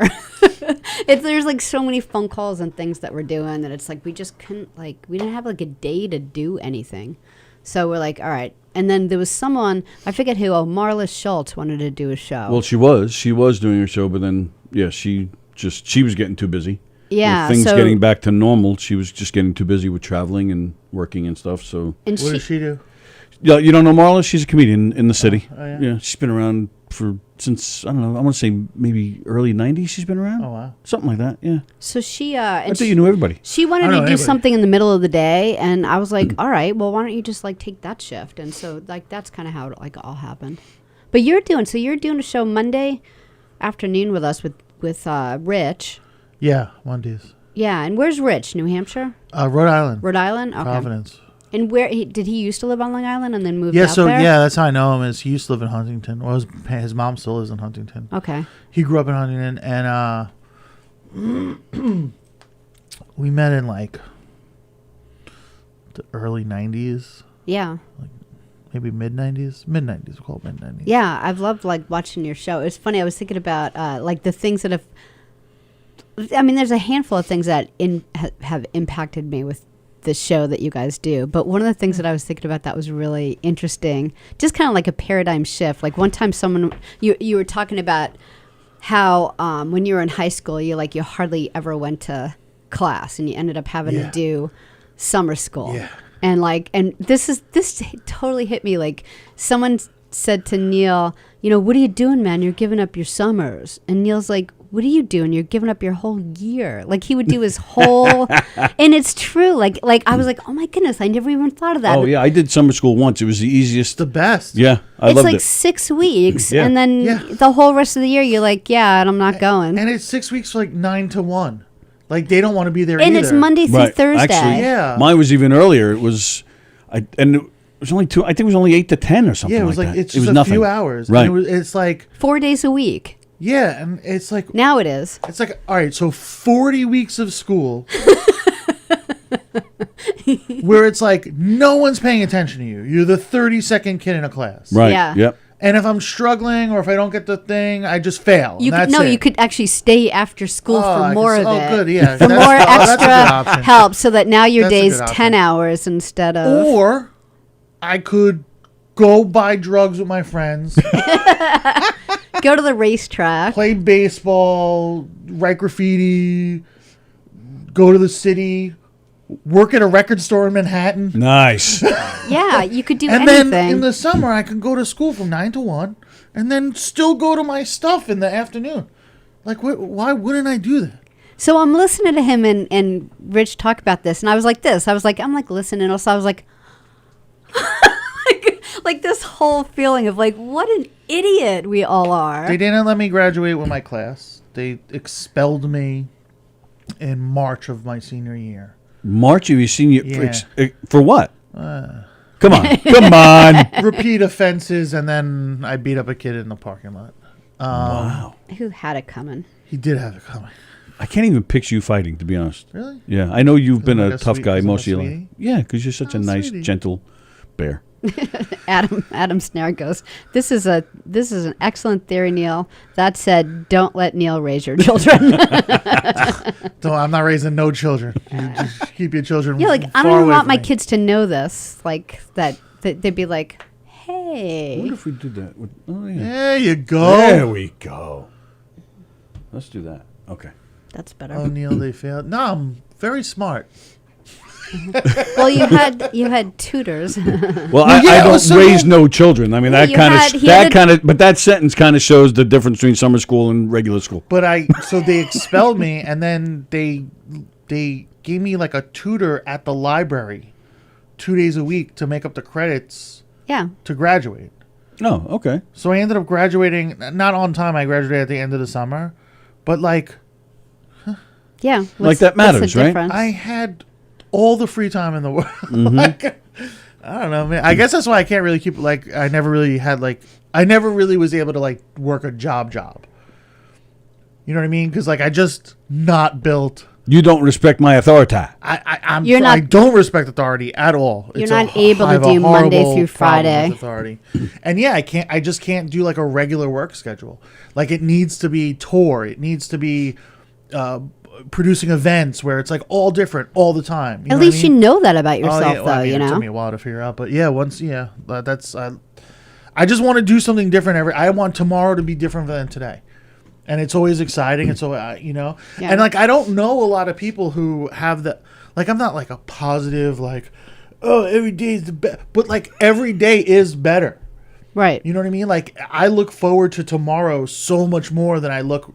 There's like so many phone calls and things that we're doing that it's like we just couldn't we didn't have like a day to do anything. So we're like, all right. And then there was someone, I forget who, Marla Schultz wanted to do a show. Well, she was doing her show, but then she was getting too busy. Yeah, With things so- getting back to normal, she was just getting too busy with traveling and working and stuff. So And What does she do? yeah, you don't know Marla? She's a comedian in the city. Oh, yeah? Yeah, she's been around since I don't know. I want to say maybe early '90s. She's been around. Oh, wow. Something like that. Yeah. So she I thought you knew everybody. She wanted I to don't do know anybody. something in the middle of the day, and I was like, all right, well, why don't you just take that shift? And so that's kind of how it all happened. But you're doing a show Monday afternoon with us with Rich. Yeah, Mondays. Yeah, and where's Rich? New Hampshire? Rhode Island. Rhode Island? Okay. Providence. And where did he used to live on Long Island and then moved Yeah, out so there? yeah, that's how I know him. Is he used to live in Huntington? Well, his mom still lives in Huntington. Okay. He grew up in Huntington, and we met in the early '90s, Yeah. maybe mid '90s. Mid '90s, we'll call it mid '90s. Yeah, I've loved watching your show. It's funny. I was thinking about the things that have. I mean, there's a handful of things that have impacted me with the show that you guys do. But one of the things that I was thinking about that was really interesting, just kind of like a paradigm shift. Like one time, you were talking about how when you were in high school, you hardly ever went to class, and you ended up having to do summer school. Yeah. And and this totally hit me. Like someone said to Neil, what are you doing, man? You're giving up your summers. And Neil's like, what are you doing? You're giving up your whole year. Like he would do his whole, and it's true. Like I was like, oh my goodness, I never even thought of that. Oh yeah, I did summer school once. It was the easiest. The best. Yeah, I It's loved like it. 6 weeks, Yeah. and then Yeah. the whole rest of the year, you're like, yeah, and I'm not going. And it's 6 weeks, 9 to 1. They don't want to be there And either. it's Monday through Right. Thursday. Actually, Yeah. mine was even earlier. It was, it was only two. I think it was only 8 to 10 or something. Yeah, it was that. it's it was just a nothing. few hours. Right. And it's 4 days a week. yeah, and it's Now it is. it's all right. So 40 weeks of school, where it's no one's paying attention to you. You're the 32nd kid in a class. Right. Yeah. Yep. And if I'm struggling or if I don't get the thing, I just fail. You and could that's it. you could actually stay after school Oh, I for more could- of oh, it. good, yeah. For That's- more that's a good extra option. help, so that now your That's a day's good option. 10 hours instead of. Or I could go buy drugs with my friends, Go to the racetrack. play baseball, write graffiti, go to the city, work at a record store in Manhattan. Nice. Yeah, you could do And anything. then in the summer, I can go to school from 9 to 1 and then still go to my stuff in the afternoon. Why wouldn't I do that? So I'm listening to him and Rich talk about this, and I was like this. I'm listening, also I was like, like this whole feeling of what an idiot we all are. They didn't let me graduate with my class. They expelled me in March of my senior year. March of your senior Yeah. for what? Come on, come on. Repeat offenses, and then I beat up a kid in the parking lot. Wow. Who had it coming? He did have it coming. I can't even picture you fighting, to be honest. Really? Yeah, I know you've been like a a tough sweet- guy is it a most of your life. sweetie? Yeah, because you're such a nice, sweetie. gentle bear. Adam Snare goes, this is an excellent theory, Neil. That said, don't let Neil raise your children. I'm not raising no children. You just keep your children. Yeah, I far don't even away want from my me. kids to know this, that They'd be like, I hey. wonder if we did that. Oh, yeah. There you go. There we go. Let's do that. Okay. That's better. Oh, Neil, they failed. No, I'm very smart. Well, you had tutors. Well, yeah, I it don't was so- raise no children. I mean, Well, that kind of, but that sentence kind of shows the difference between summer school and regular school. But so they expelled me, and then they gave me like a tutor at the library 2 days a week to make up the credits Yeah. to graduate. Oh, okay. So I ended up graduating, not on time. I graduated at the end of the summer, but like Yeah. Like that matters, what's the right? difference? I had all the free time in the world. Mm-hmm. Like, I don't know, man. I guess that's why I can't really keep I never really was able to like work a job. You know what I mean? Because like I just not built. You don't respect my authority. I don't respect authority at all. You're not able to do Monday through Friday. Authority. And yeah, I just can't do like a regular work schedule. Like it needs to be tour. It needs to be producing events where it's like all different all the time. At least you know that about yourself, well, I mean, though. it took me a while to figure out, but yeah, that's. I just want to do something different I want tomorrow to be different than today, and it's always exciting. It's so Yeah. and like I don't know a lot of people who have the like. I'm not like a positive like, oh, every day is the best, but like every day is better. Right. You know what I mean? Like I look forward to tomorrow so much more than I look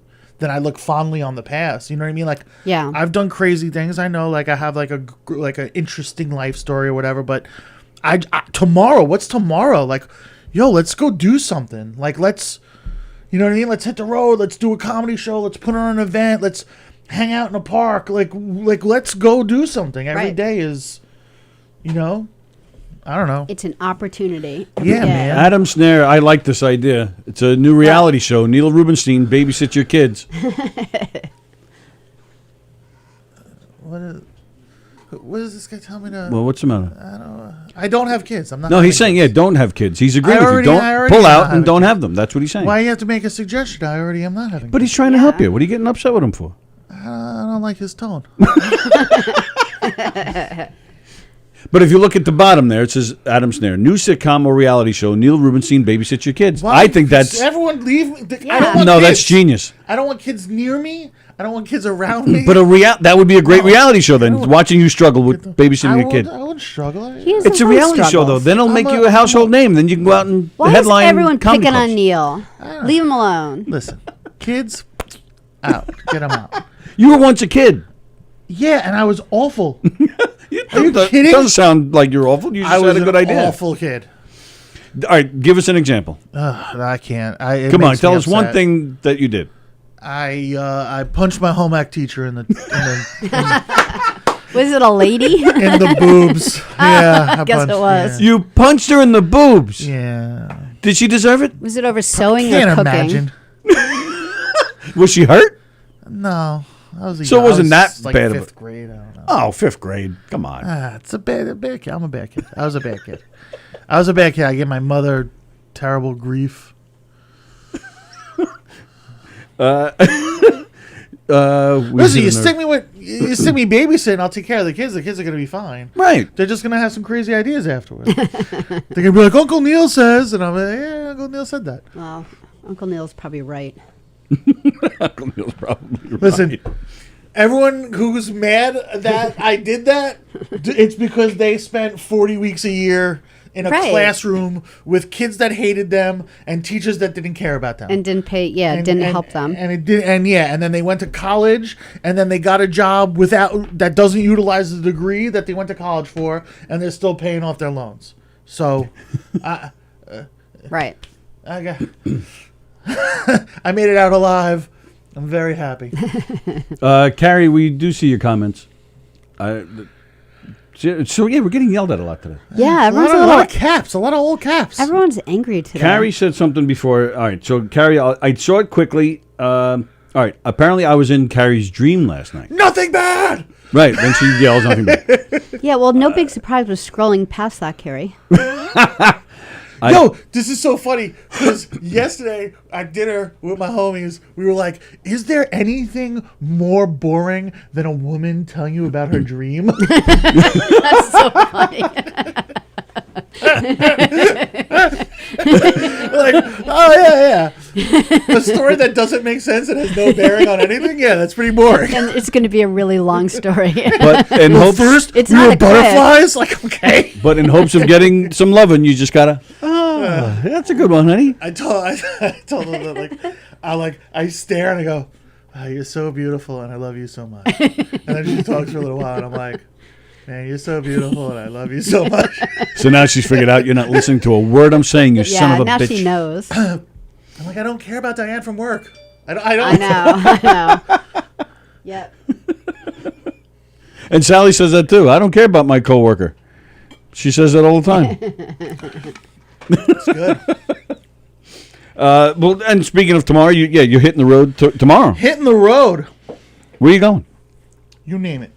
fondly on the past. You know what I mean? Like, yeah, I've done crazy things. I know, like I have like an interesting life story or whatever. But tomorrow, what's tomorrow? Like, yo, let's go do something. Like, you know what I mean? Let's hit the road. Let's do a comedy show. Let's put on an event. Let's hang out in a park. Like let's go do something. Every day is, you know. I don't know. It's an opportunity. Yeah, man. Adam Snare, I like this idea. It's a new reality show. Neil Rubenstein, babysit your kids. What does this guy tell me to? Well, what's the matter? I don't have kids. I'm not. No, he's saying, don't have kids. He's agreeing with you. Don't pull out and don't have them. That's what he's saying. Why you have to make a suggestion? I already am not having. But he's trying to help you. What are you getting upset with him for? I don't like his tone. But if you look at the bottom there, it says Adam Snare, new sitcom or reality show. Neil Rubenstein, babysit your kids. Why? I think that's Everyone leave me. Yeah. I don't want no, kids. that's genius. I don't want kids near me. I don't want kids around me. But that would be a great reality show then. Watching you struggle with babysitting your kid. I wouldn't struggle. It's a reality show though. Then it'll make you a household name. Then you can go out and Why headline. is everyone comedy picking clubs. on Neil? Leave him alone. Listen, kids, out. Get them out. You were once a kid. Yeah, and I was awful. Are you kidding? It doesn't sound like you're awful. You just had a good idea. Awful kid. All right, give us an example. I can't. Come on, tell us one thing that you did. I punched my home ec teacher in the Was it a lady? in the boobs. Yeah, I guess it was. You punched her in the boobs. Yeah. Did she deserve it? Was it over sewing Can't or cooking? imagine. Was she hurt? No. I was So it wasn't that like bad of fifth grade. I don't know. Oh, fifth grade. Come on. It's a bad kid. I'm a bad kid. I was a bad kid. I gave my mother terrible grief. Listen, you stick me babysitting, I'll take care of the kids. The kids are gonna be fine. Right. They're just gonna have some crazy ideas afterwards. They're gonna be like, Uncle Neil says, and I'm like, yeah, Uncle Neil said that. Well, Uncle Neil's probably right. Uncle Neil's probably right. Listen, everyone who's mad that I did that, it's because they spent 40 weeks a year in a classroom with kids that hated them and teachers that didn't care about them And didn't pay, didn't help them. and it did, and then they went to college and then they got a job that doesn't utilize the degree that they went to college for, and they're still paying off their loans. So, Right. I got, I made it out alive. I'm very happy. Carrie, we do see your comments. So yeah, we're getting yelled at a lot today. Yeah, everyone's a lot of caps, a lot of old caps. Everyone's angry today. Carrie said something before. All right, so Carrie, I saw it quickly. All right, apparently I was in Carrie's dream last night. Nothing bad. Right, then she yells nothing bad. Yeah, well, no big surprise was scrolling past that, Carrie. Yo, this is so funny because yesterday at dinner with my homies, we were like, is there anything more boring than a woman telling you about her dream? That's so funny. Like, oh yeah. A story that doesn't make sense and has no bearing on anything. Yeah, that's pretty boring. And it's going to be a really long story. But in hopes, First, It's we not were a quiz. butterflies. Like, okay. but in hopes of getting some loving, you just gotta. Oh, that's a good one, honey. I told them that I stare and I go, oh, you're so beautiful and I love you so much. And then she talks for a little while and I'm like, man, you're so beautiful and I love you so much. So now she's figured out you're not listening to a word I'm saying. You son of a now bitch. she knows. I'm like, I don't care about Diane from work. I don't. I know. Yep. And Sally says that too. I don't care about my coworker. She says that all the time. It's good. Well, and speaking of tomorrow, you're hitting the road tomorrow. Hitting the road. Where are you going? You name it.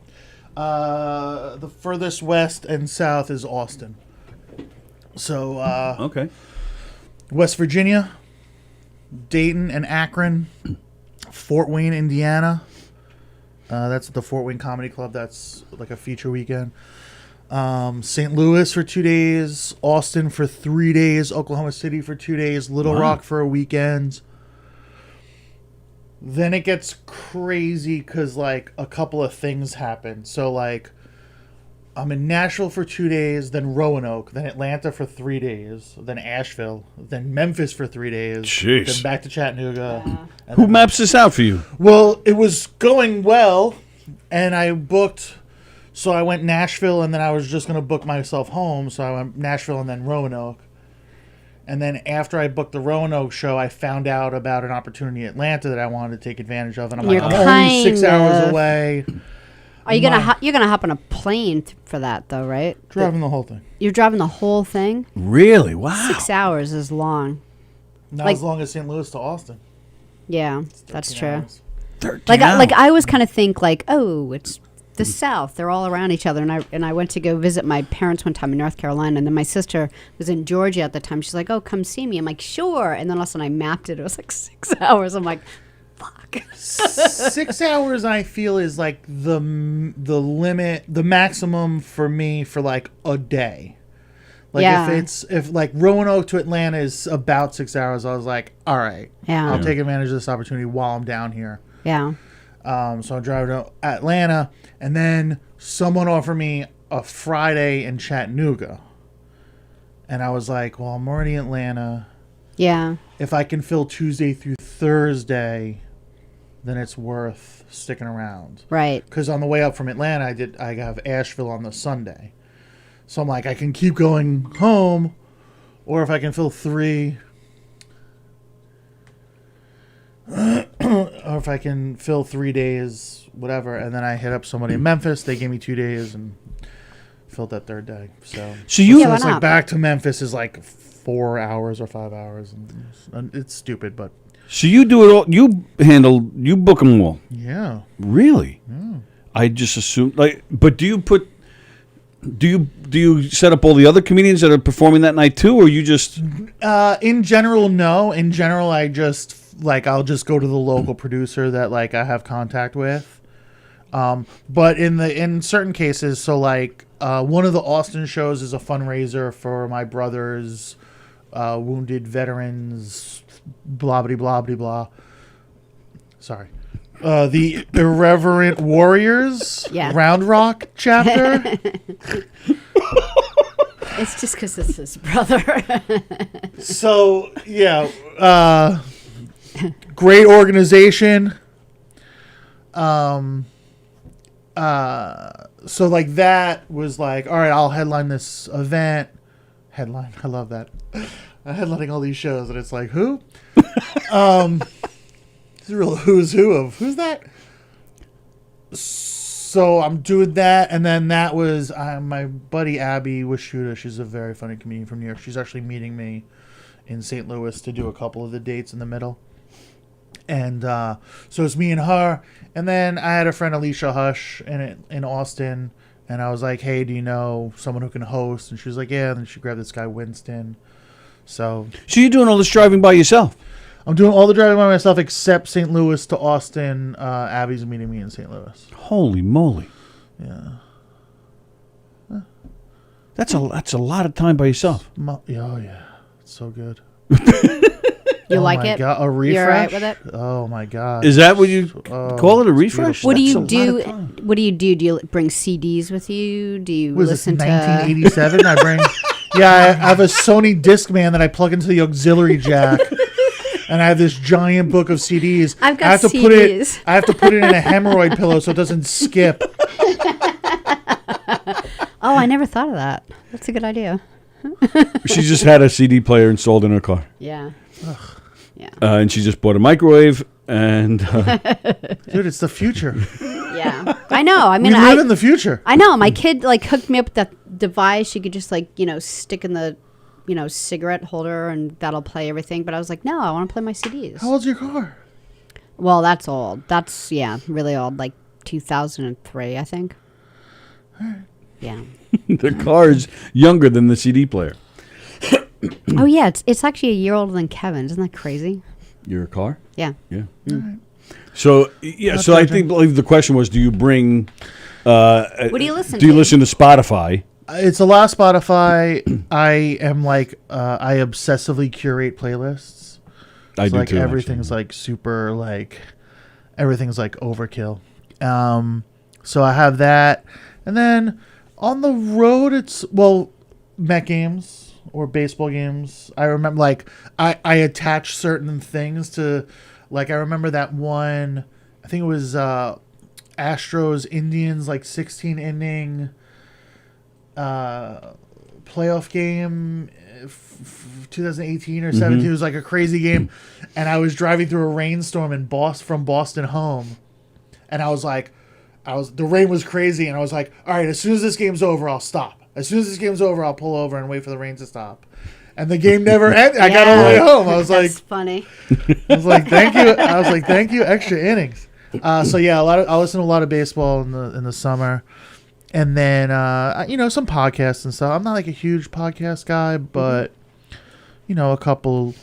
The furthest west and south is Austin. So, Okay. West Virginia, Dayton and Akron, Fort Wayne, Indiana. That's at the Fort Wayne Comedy Club. That's like a feature weekend. St. Louis for 2 days, Austin for 3 days, Oklahoma City for 2 days, Little Rock for a weekend. Then it gets crazy because, like, a couple of things happen. So, like, I'm in Nashville for 2 days, then Roanoke, then Atlanta for 3 days, then Asheville, then Memphis for 3 days, Jeez. then back to Chattanooga. And Who then- maps this out for you? Well, it was going well, and I booked... So I went Nashville, and then I was just going to book myself home. So I went Nashville and then Roanoke. And then after I booked the Roanoke show, I found out about an opportunity in Atlanta that I wanted to take advantage of. And I'm You're like, I'm only 6 kind hours of- away. Are you gonna you're gonna hop on a plane for that though, right? Driving the whole thing. You're driving the whole thing. Really? Wow. 6 hours is long. Not Like- as long as St. Louis to Austin. Yeah, that's 13 true. hours. 13 Like hours. I always kind of think like, oh, it's the South. They're all around each other. And I went to go visit my parents one time in North Carolina, and then my sister was in Georgia at the time. She's like, oh, come see me. I'm like, sure. And then all of a sudden I mapped it. It was like 6 hours. I'm like, fuck. 6 hours, I feel, is like the limit, the maximum for me for like a day. Like Yeah. if like Roanoke to Atlanta is about 6 hours, I was like, all right, Yeah. I'll take advantage of this opportunity while I'm down here. Yeah. So I'm driving to Atlanta, and then someone offered me a Friday in Chattanooga, and I was like, well, I'm already in Atlanta. Yeah. If I can fill Tuesday through Thursday, then it's worth sticking around. Right. Because on the way up from Atlanta, I have Asheville on the Sunday. So I'm like, I can keep going home, or if I can fill 3, or if I can fill 3 days, whatever, and then I hit up somebody in Memphis. They gave me 2 days and filled that third day. So you- so why it's like not? back to Memphis is like 4 hours or 5 hours, and it's stupid, but So you do it all. You book them all. yeah. Really? I just assumed but do you set up all the other comedians that are performing that night too, or you just? In general, no. In general, I just I'll just go to the local producer that like I have contact with. But in certain cases, so like one of the Austin shows is a fundraiser for my brother's wounded veterans. Blah blah blah blah blah. Sorry. The Irreverent Warriors Round Rock chapter. It's just because it's his brother. So yeah, great organization. So like that was like, all right, I'll headline this event. Headline, I love that. I'm headlining all these shows, and it's like, who? It's a real who's who of who's that. So I'm doing that, and then that was my buddy Abby Wishuda. She's a very funny comedian from New York. She's actually meeting me in St. Louis to do a couple of the dates in the middle. And so it's me and her. And then I had a friend, Alicia Hush, in Austin. And I was like, hey, do you know someone who can host? And she was like, yeah. And then she grabbed this guy, Winston. So you're doing all this driving by yourself? I'm doing all the driving by myself except St. Louis to Austin. Abby's meeting me in St. Louis. Holy moly. Yeah. That's a lot of time by yourself. Oh yeah, it's so good. You like it? God. A refresh? You're all right with it? Oh my god! Is that what you call it? A refresh? What do That's you a lot do? of time. What do you do? Do you bring CDs with you? Do you Was listen this to? 1987? I bring. Yeah, I have a Sony Discman that I plug into the auxiliary jack, and I have this giant book of CDs. I've got I have to CDs. I have to put it in a hemorrhoid pillow so it doesn't skip. Oh, I never thought of that. That's a good idea. She just had a CD player installed in her car. Yeah. Yeah. And she just bought a microwave and... Dude, it's the future. Yeah. I know. I mean, we live in the future. I know. My kid hooked me up with that device. You could just stick in the, cigarette holder and that'll play everything. But I was like, no, I want to play my CDs. How old's your car? Well, that's old. That's, really old. Like 2003, I think. Yeah. The car's younger than the CD player. Oh, yeah. It's actually a year older than Kevin's. Isn't that crazy? Your car? Yeah. Yeah. So, I believe the question was, do you bring... what do you listen to? Do you listen to Spotify? It's a lot of Spotify. I am I obsessively curate playlists. I do too. Everything's super everything's overkill. So I have that, and then on the road it's Met games or baseball games. I remember I attach certain things to I remember that one. I think it was Astros Indians 16 inning playoff game 2018 or 17. It was a crazy game, and I was driving through a rainstorm from Boston home, and the rain was crazy, and I was like, all right, as soon as this game's over, I'll stop. As soon as this game's over, I'll pull over and wait for the rain to stop. And the game never ended. I got all the way home. I was That's funny. I was like, thank you. I was like, thank you, extra innings. So yeah, I listen to a lot of baseball in the summer, and then some podcasts and stuff. I'm not a huge podcast guy, but a couple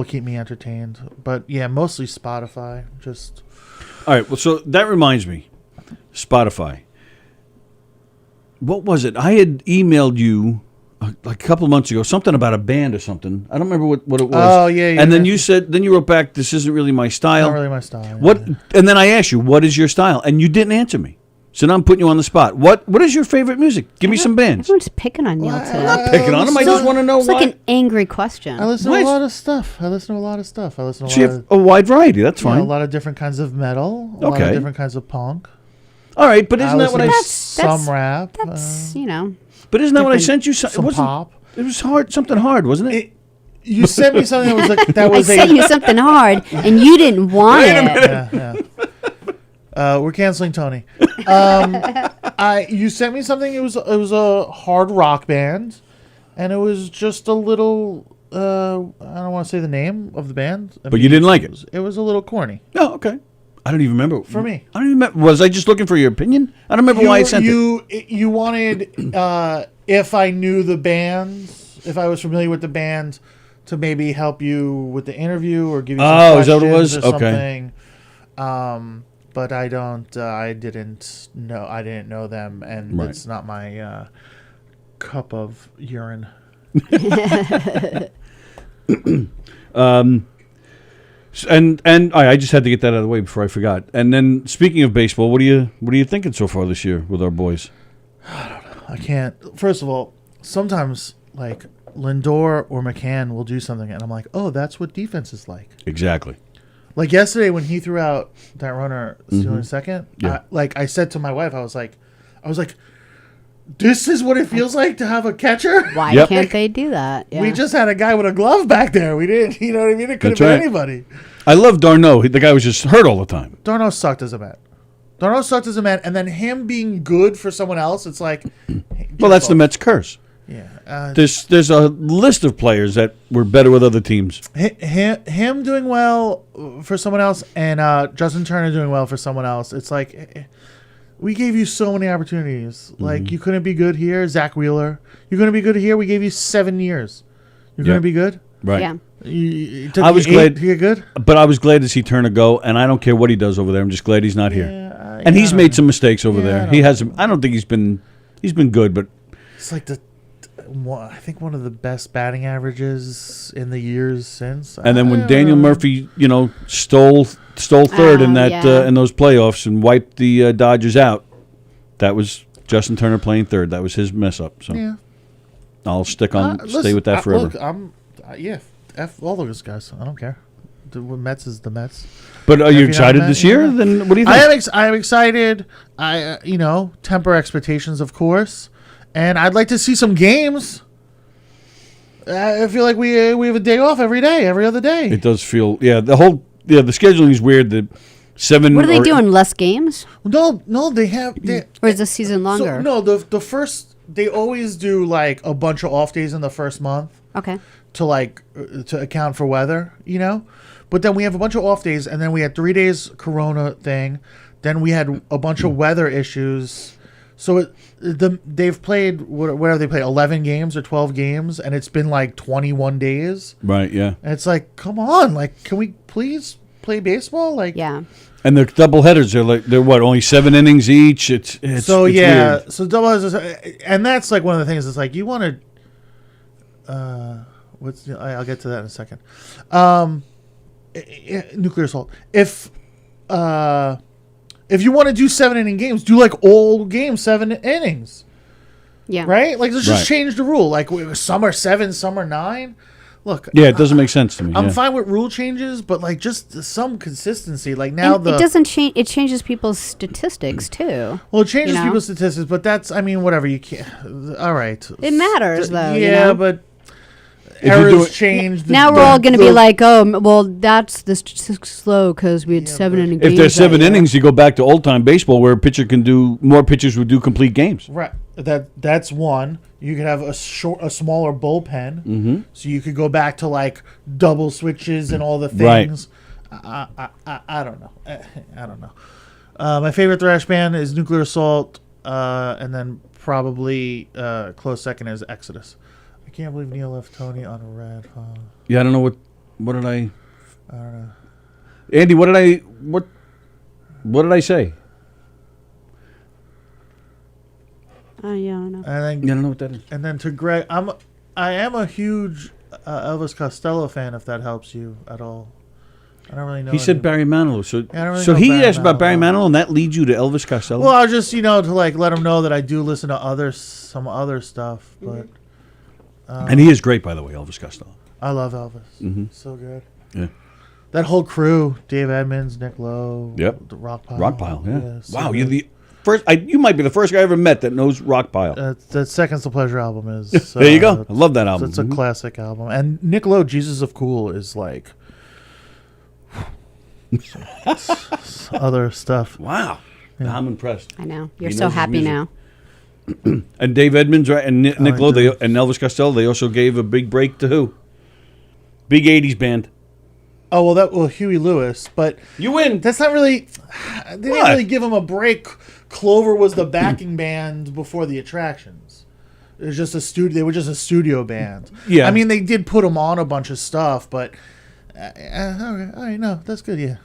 keep me entertained. But yeah, mostly Spotify. Just all right. Well, so that reminds me, Spotify. What was it? I had emailed you a couple of months ago, something about a band or something. I don't remember what it was. Oh yeah. And then you wrote back, "This isn't really my style." Not really my style. What? Yeah. And then I asked you, "What is your style?" And you didn't answer me. So now I'm putting you on the spot. What is your favorite music? Give me some bands. Everyone's picking on Neil today. I'm not picking on him. I just want to know it's why. It's an angry question. I listen to a lot of stuff. So you have a wide variety. That's fine. A lot of different kinds of metal. A lot of different kinds of punk. All right, but isn't that what some rap? That's But isn't that what I sent you? Some pop. It was hard, something hard, wasn't it? You sent me something that was I sent you something hard, and you didn't want it. Yeah. We're canceling Tony. You sent me something. It was a hard rock band, and it was just a little. I don't want to say the name of the band, but you didn't like it. It was a little corny. Oh, okay. I don't even remember. For me, I don't even remember. Was I just looking for your opinion? I don't remember why I sent it. You wanted if I knew the bands, if I was familiar with the band, to maybe help you with the interview or give you some questions is that what it was? Or Okay. Something. But I don't. I didn't know them, and it's not my cup of urine. And I just had to get that out of the way before I forgot. And then speaking of baseball, what are you thinking so far this year with our boys? I don't know. I can't. First of all, sometimes Lindor or McCann will do something, and I'm like, oh, that's what defense is like. Exactly. Like yesterday when he threw out that runner stealing second, I said to my wife, I was like, this is what it feels like to have a catcher. Why can't they do that? Yeah. We just had a guy with a glove back there. We didn't, you know what I mean? It could have been anybody. I love d'Arnaud. The guy was just hurt all the time. d'Arnaud sucked as a man. And then him being good for someone else, it's like... Well, that's the Mets' curse. Yeah. There's a list of players that were better with other teams. Him doing well for someone else and Justin Turner doing well for someone else. It's like... We gave you so many opportunities. Like, you couldn't be good here. Zach Wheeler. You're going to be good here. We gave you 7 years. You're going to be good? Right. Yeah. I was glad to get good. But I was glad to see Turner go, and I don't care what he does over there. I'm just glad he's not here. And he's made some mistakes over there. He has. I don't think he's been good, but it's like the I think one of the best batting averages in the years since. And then when Daniel Murphy, stole third in that in those playoffs and wiped the Dodgers out, that was Justin Turner playing third. That was his mess up. So yeah. I'll stay with that forever. Look, F all those guys. I don't care. The Mets is the Mets. But are you excited this year? Then what do you think? I am excited. Temper expectations, of course, and I'd like to see some games. I feel like we have a day off every other day. It does feel the scheduling is weird. The 7. What are they doing? Less games? No, they have. Or is the season longer? The first they always do like a bunch of off days in the first month. Okay. To account for weather, but then we have a bunch of off days, and then we had 3 days Corona thing, then we had a bunch of weather issues. So they've played whatever they played 11 games or 12 games, and it's been like 21 days. Right. Yeah. And it's like, come on, like, can we please play baseball? Like, yeah. And the double headers they're what, only 7 innings each. It's weird. So double headers, and that's like one of the things. It's like you want to. I'll get to that in a second. Nuclear assault. If you want to do 7-inning games, do like all games 7 innings. Yeah. Right? Like let's just change the rule. Like some are 7, some are 9. Look. Yeah, it doesn't make sense to me. I'm fine with rule changes, but like just some consistency. Like now it doesn't change. It changes people's statistics too. Well, it changes people's statistics, but that's whatever you can't. All right. It matters though. Yeah, but. Errors change. Now we're all going to be like, oh, well, that's the statistics slow because we had 7 innings. If there's 7 innings, you go back to old time baseball where a pitcher can do more pitchers would do complete games. Right. That's one. You could have a smaller bullpen, so you could go back to like double switches and all the things. Right. I don't know. I don't know. My favorite thrash band is Nuclear Assault, and then probably close second is Exodus. I can't believe Neil left Tony on a red phone. Yeah, I don't know what did I don't know. Andy, what did I say? Yeah, I don't know. And then, I don't know what that is. And then to Greg, I am a huge Elvis Costello fan. If that helps you at all, I don't really know. He said Barry Manilow, so he asked about Barry Manilow, and that leads you to Elvis Costello. Well, I was just to like let him know that I do listen to some other stuff, but. And he is great, by the way, Elvis Costello. I love Elvis. Mm-hmm. So good. Yeah. That whole crew, Dave Edmunds, Nick Lowe, yep. the Rockpile. Rockpile, yeah. So wow, good. you're the first. You might be the first guy I ever met that knows Rockpile. That Seconds to Pleasure album is. There you go. I love that album. It's a classic album. And Nick Lowe, Jesus of Cool, is like other stuff. Wow. Yeah. I'm impressed. I know. You're so happy now. And Dave Edmunds, right, and Nick Lowe, and Elvis Costello, they also gave a big break to who? Big 80s band. Oh, well, Huey Lewis, but... You win. That's not really... They didn't really give him a break. Clover was the backing band before the Attractions. It was just a studio. They were just a studio band. Yeah. I mean, they did put him on a bunch of stuff, but... all right, no, that's good, yeah.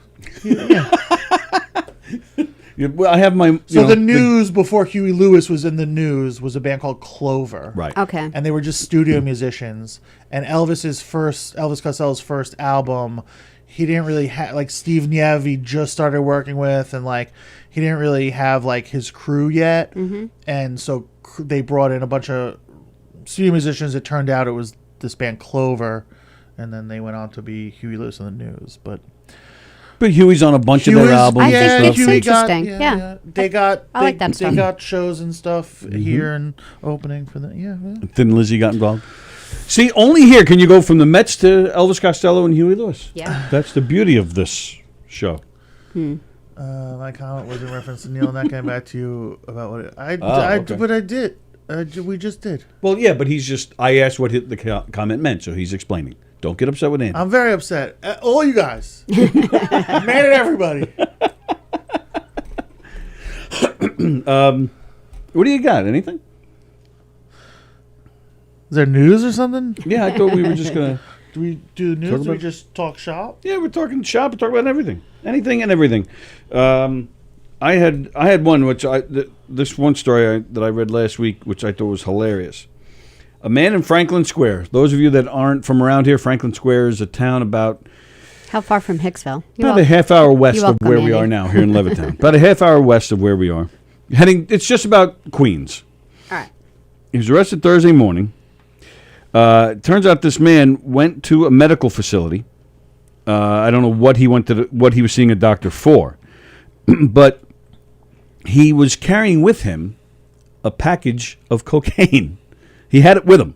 I have my... the News, before Huey Lewis was in the News, was a band called Clover. Right. Okay. And they were just studio musicians. And Elvis Costello's first album, he didn't really have... Like, Steve Niev, he just started working with, and, like, he didn't really have, like, his crew yet. Mm-hmm. And so they brought in a bunch of studio musicians. It turned out it was this band Clover. And then they went on to be Huey Lewis in the News. But Huey's on a bunch of their albums. I think it's Huey interesting. I like that stuff. They got shows and stuff here and opening for them. Yeah. Thin Lizzy got involved. See, only here can you go from the Mets to Elvis Costello and Huey Lewis. Yeah. That's the beauty of this show. My comment was in reference to Neil, and that came back to you about what okay. But I did. We just did. Well, yeah, but he's just... I asked what the comment meant, so he's explaining. Don't get upset with Andy. I'm very upset. All you guys. Mad at everybody. What do you got? Anything? Is there news or something? Yeah, I thought we were just going to... Do we do news? Do we just talk shop? Yeah, we're talking shop. We're talking about everything. Anything and everything. I had one, which this one story that I read last week, which I thought was hilarious. A man in Franklin Square. Those of you that aren't from around here, Franklin Square is a town about How far from Hicksville? about a half hour west of where we are now here in Levittown. About a half hour west of where we are. It's just about Queens. All right. He was arrested Thursday morning. Turns out this man went to a medical facility. I don't know what he was seeing a doctor for, but he was carrying with him a package of cocaine. He had it with him,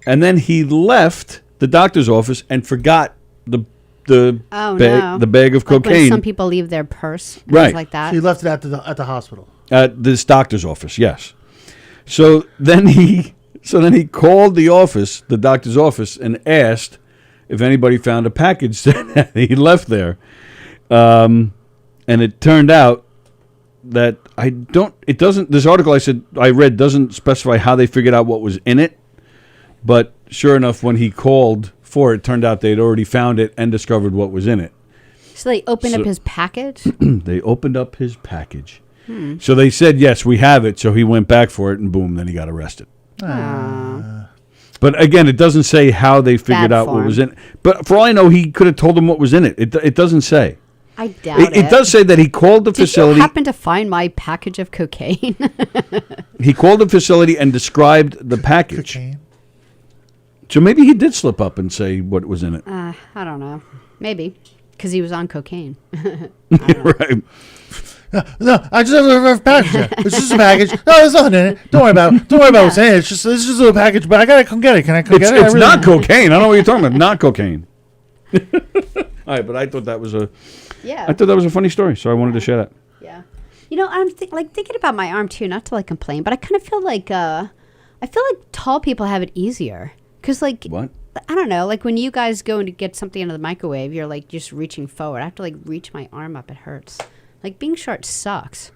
and then he left the doctor's office and forgot the bag of Like when cocaine. some people leave their purse, things Right. like that. So he left it at the hospital. At this doctor's office, yes. So then he called the doctor's office, and asked if anybody found a package that he left there. And it turned out that this article I read doesn't specify how they figured out what was in it. But sure enough, when he called for it, it turned out they'd already found it and discovered what was in it. So they opened up his package? They opened up his package. So they said, yes, we have it. So he went back for it, and boom, then he got arrested. But again, it doesn't say how they figured out what was in it. But for all I know, he could have told them what was in it. It doesn't say. I doubt it. It does say that he called the facility. Did you happen to find my package of cocaine? He called the facility and described the package. Cocaine. So maybe he did slip up and say what was in it. I don't know. Maybe. Because he was on cocaine. Right. No, I just have a package there. It's just a package. No, there's nothing in it. Don't worry about it. Don't worry about what's in it. It's just a little package, but I gotta come get it. Can I come get it? It's not cocaine. I don't know what you're talking about. Not cocaine. All right, but I thought that was a funny story, so I wanted to share that. Yeah. You know, I'm thinking about my arm too, not to complain, but I kind of feel like tall people have it easier. Because What? I don't know, when you guys go to get something out of the microwave, you're just reaching forward. I have to reach my arm up. It hurts. Being short sucks.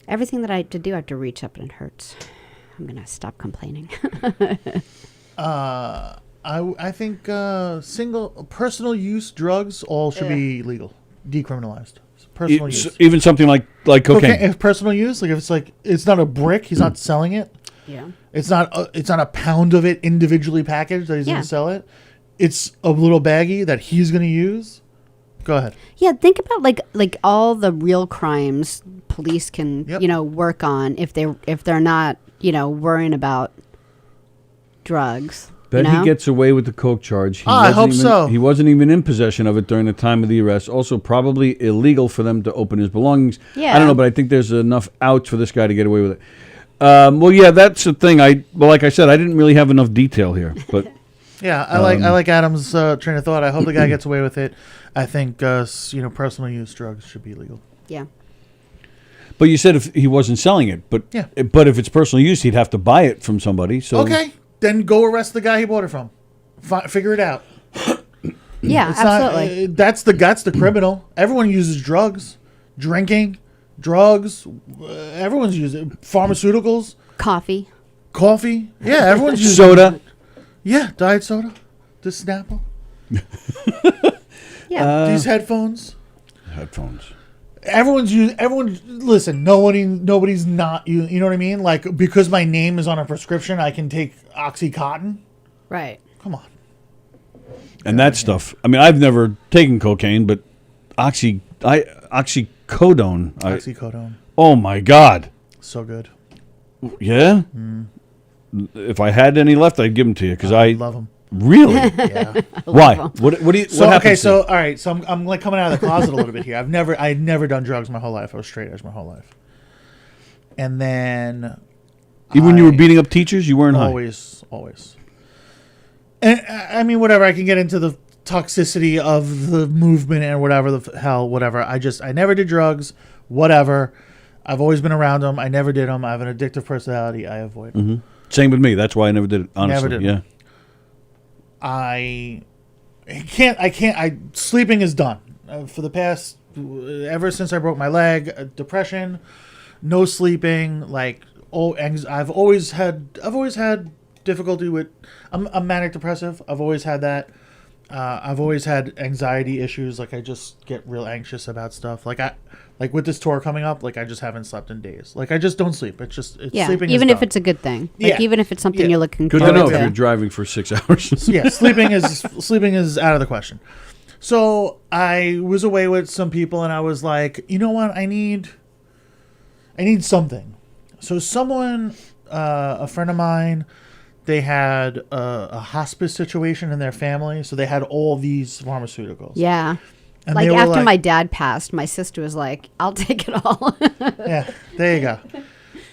Everything that I have to do, I have to reach up and it hurts. I'm going to stop complaining. I think personal use drugs all should be legal, decriminalized. Personal use. Even something like cocaine. If personal use, if it's not a brick, he's not selling it. Yeah. It's not a pound of it individually packaged that he's going to sell it. It's a little baggie that he's going to use. Go ahead. Yeah, think about like all the real crimes police can work on if they're not worrying about drugs. Bet he gets away with the coke charge. I hope so. He wasn't even in possession of it during the time of the arrest. Also, probably illegal for them to open his belongings. Yeah. I don't know, but I think there's enough outs for this guy to get away with it. Well, yeah, that's the thing. Like I said, I didn't really have enough detail here, but yeah, I like Adam's train of thought. I hope the guy gets away with it. I think personal use drugs should be legal. Yeah. But you said if he wasn't selling it, but if it's personal use, he'd have to buy it from somebody. So okay, then go arrest the guy he bought it from. Figure it out. Yeah, absolutely. That's the criminal. Everyone uses drugs, drinking, drugs. Everyone's using pharmaceuticals, coffee. Yeah, everyone's using soda. Yeah, diet soda, the Snapple. Yeah, these headphones. Headphones. Everyone's using. Listen. Nobody's not. You know what I mean? Because my name is on a prescription, I can take OxyContin. Right. Come on. And that stuff. I mean, I've never taken cocaine, but oxycodone. Oxycodone. Oh my God. So good. Yeah. If I had any left, I'd give them to you because I love them. Really? Yeah. Why? What do you? So what okay, happens to you? all right. So I'm coming out of the closet a little bit here. I'd never done drugs my whole life. I was straight edge my whole life. And then, even when you were beating up teachers, you weren't high. Always. And I mean, whatever. I can get into the toxicity of the movement and whatever the hell, whatever. I never did drugs. Whatever. I've always been around them. I never did them. I have an addictive personality. I avoid them. Mm-hmm. Same with me. That's why I never did it. Honestly, Never did. Yeah. I can't. Sleeping is done. For the past, ever since I broke my leg, depression, no sleeping. I've always had difficulty with. I'm manic depressive. I've always had that. I've always had anxiety issues. Like I just get real anxious about stuff. Like with this tour coming up, like I just haven't slept in days. Like I just don't sleep. It's sleeping. Even is if done. it's a good thing. Like even if it's something you're looking Good to forward know to. if you're driving for 6 hours. Yeah, sleeping is out of the question. So I was away with some people, and I was like, you know what? I need something. So someone, a friend of mine, they had a hospice situation in their family, so they had all these pharmaceuticals. Yeah. And like they were after my dad passed, my sister was like, I'll take it all. Yeah, there you go.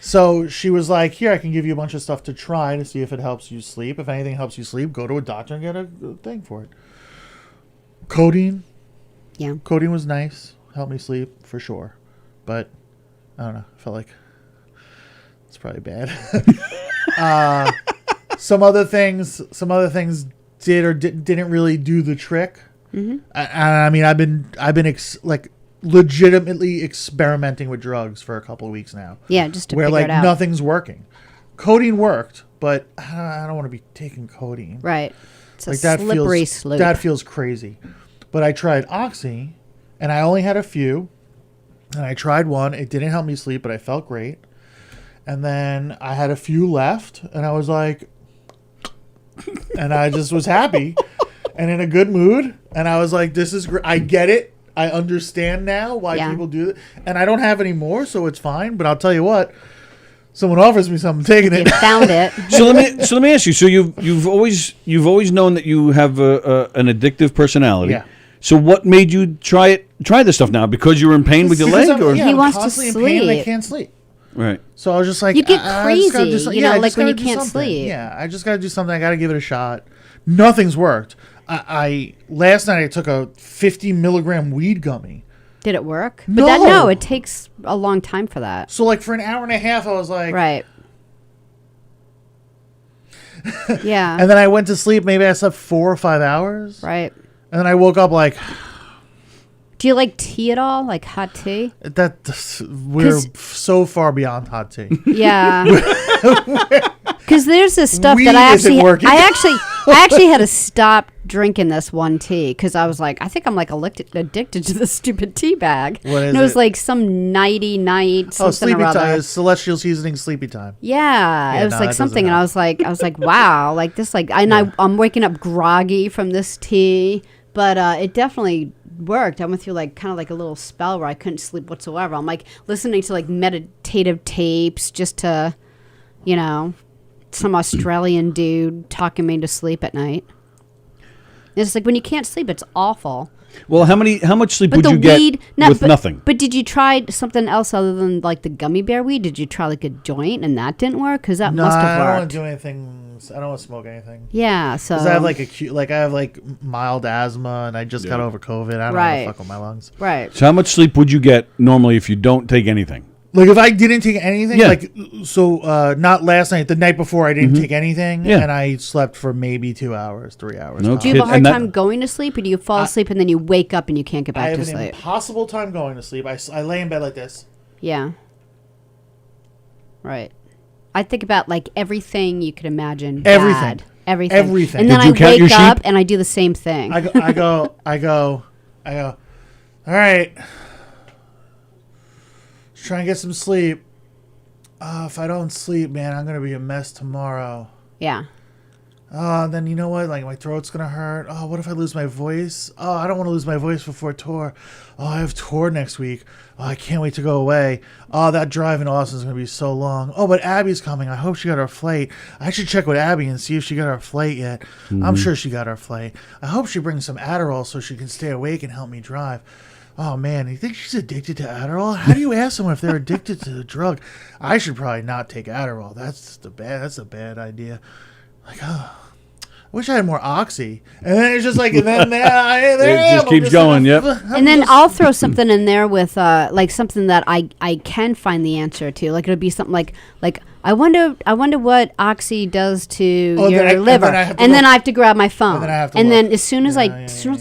So she was like, here, I can give you a bunch of stuff to try to see if it helps you sleep. If anything helps you sleep, go to a doctor and get a thing for it. Codeine. Yeah. Codeine was nice. Helped me sleep for sure. But I don't know. I felt like it's probably bad. Some other things did or didn't really do the trick. Mm-hmm. I mean, I've been legitimately experimenting with drugs for a couple of weeks now. Yeah, just to where figure like it out. nothing's working. Codeine worked, but I don't want to be taking codeine. Right. It's a Like that slippery slope. That feels crazy. But I tried Oxy, and I only had a few. And I tried one. It didn't help me sleep, but I felt great. And then I had a few left, and I was like, and I just was happy and in a good mood. And I was like, this is great. I get it. I understand now why people do it. And I don't have any more, so it's fine. But I'll tell you what, someone offers me something, I'm taking it. You found it. So let me ask you. So you've always known that you have an addictive personality. Yeah. So what made you try this stuff now? Because you were in pain with your leg, or He wants to constantly in pain and I sleep. can't sleep. right? So I was just like, You get I just gotta do crazy, some- you know, I like just when gotta you do can't something. sleep. Yeah, I just got to do something. I got to give it a shot. Nothing's worked. I last night I took a 50 milligram weed gummy. Did it work? No. But no, it takes a long time for that. So like for an hour and a half, I was like, Right. Yeah. And then I went to sleep. Maybe I slept 4 or 5 hours. Right. And then I woke up like, Do you like tea at all? Like hot tea? we're 'Cause- so far beyond hot tea. Yeah. Because there's this stuff Weed that I isn't actually, working. I actually had to stop drinking this one tea because I was like, I think I'm like addicted to this stupid tea bag. What is and it was it? like some nighty night something Sleepy or other. time. Celestial seasoning sleepy time. Yeah, it was no, like that something, doesn't and I was like, wow, like this, like, and I'm waking up groggy from this tea, but it definitely worked. I went through like kind of like a little spell where I couldn't sleep whatsoever. I'm like listening to like meditative tapes just to, you know, some Australian dude talking me to sleep at night. It's like when you can't sleep, it's awful. Well, how much sleep But would the you weed, get with nothing? But did you try something else other than like the gummy bear weed? Did you try like a joint and that didn't work? Because that No, must I have don't want worked. to do anything. I don't want to smoke anything. Yeah, so Because I have like I have like mild asthma, and I just got over COVID. I don't want to fuck with my lungs. Right. So how much sleep would you get normally if you don't take anything? Like if I didn't take anything, Yeah. like so not last night, the night before I didn't take anything, Yeah. and I slept for maybe 2 hours, 3 hours. No tops. Do you have a hard And that- time going to sleep, or do you fall asleep and then you wake up and you can't get I back have to an sleep? impossible time going to sleep. I lay in bed like this. Yeah. Right. I think about like everything you could imagine. Everything. Bad. Everything. Everything. And then Did you I count your wake up sheep? and I do the same thing. I go. All right. Let's try and get some sleep. If I don't sleep, man, I'm gonna be a mess tomorrow. Yeah. Then you know what? Like my throat's gonna hurt. Oh, what if I lose my voice? Oh, I don't want to lose my voice before tour. Oh, I have tour next week. Oh, I can't wait to go away. Oh, that drive in Austin's gonna be so long. Oh, but Abby's coming. I hope she got her flight. I should check with Abby and see if she got her flight yet. I'm sure she got her flight. I hope she brings some Adderall so she can stay awake and help me drive. Oh man, you think she's addicted to Adderall? How do you ask someone if they're addicted to the drug? I should probably not take Adderall. That's a bad idea. Like, oh, I wish I had more Oxy. And then it's just like, and then there I It just am. keeps going, yep. And then I'll throw something in there with like something that I can find the answer to. Like it'll be something like I wonder what Oxy does to your liver. And then I have to grab my phone. And then I have to And then look. as soon as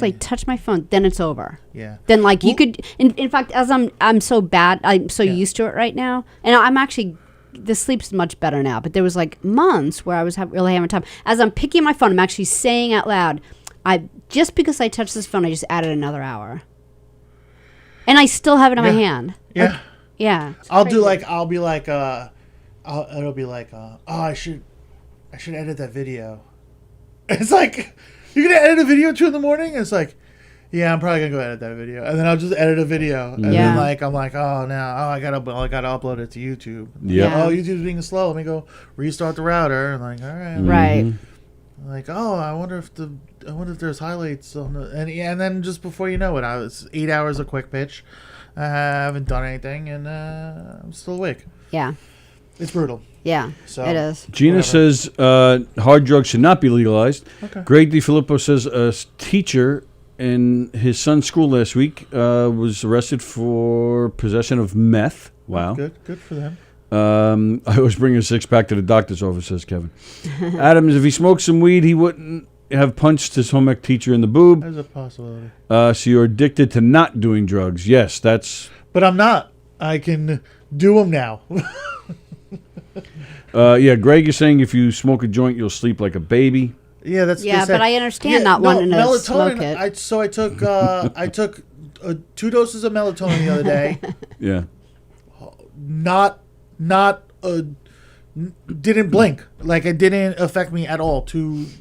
I touch my phone, then it's over. Yeah. Then like you could in fact, as I'm so bad, I'm so used to it right now. And I'm actually the sleep's much better now, but there was like months where I was really having time. As I'm picking my phone, I'm actually saying out loud, I just because I touched this phone, I just added another hour, and I still have it in my hand. Yeah. Like, yeah. I'll be like, it'll be like, oh, I should edit that video. It's like, you're gonna edit a video at 2 in the morning? It's like, yeah, I'm probably gonna go edit that video, and then I'll just edit a video, and then I'm like, oh, now, I gotta upload it to YouTube. Yeah. Oh, YouTube's being slow. Let me go restart the router. And like, all right. Right. Like, oh, I wonder if there's highlights on the, and then just before you know it, it's 8 hours of quick pitch. I haven't done anything, and I'm still awake. Yeah. It's brutal. Yeah, so, it is. Gina says hard drugs should not be legalized. Okay. Greg DiFilippo says a teacher in his son's school last week was arrested for possession of meth. Wow. Good for them. I always bring a 6-pack to the doctor's office, says Kevin. Adams, if he smoked some weed, he wouldn't have punched his home ec teacher in the boob. There's a possibility. So you're addicted to not doing drugs. Yes, that's... But I'm not. I can do them now. Yeah, Greg is saying if you smoke a joint, you'll sleep like a baby. Yeah, that's but I understand not wanting to smoke it. I took I took 2 doses of melatonin the other day. Yeah. Didn't blink. Like, it didn't affect me at all. And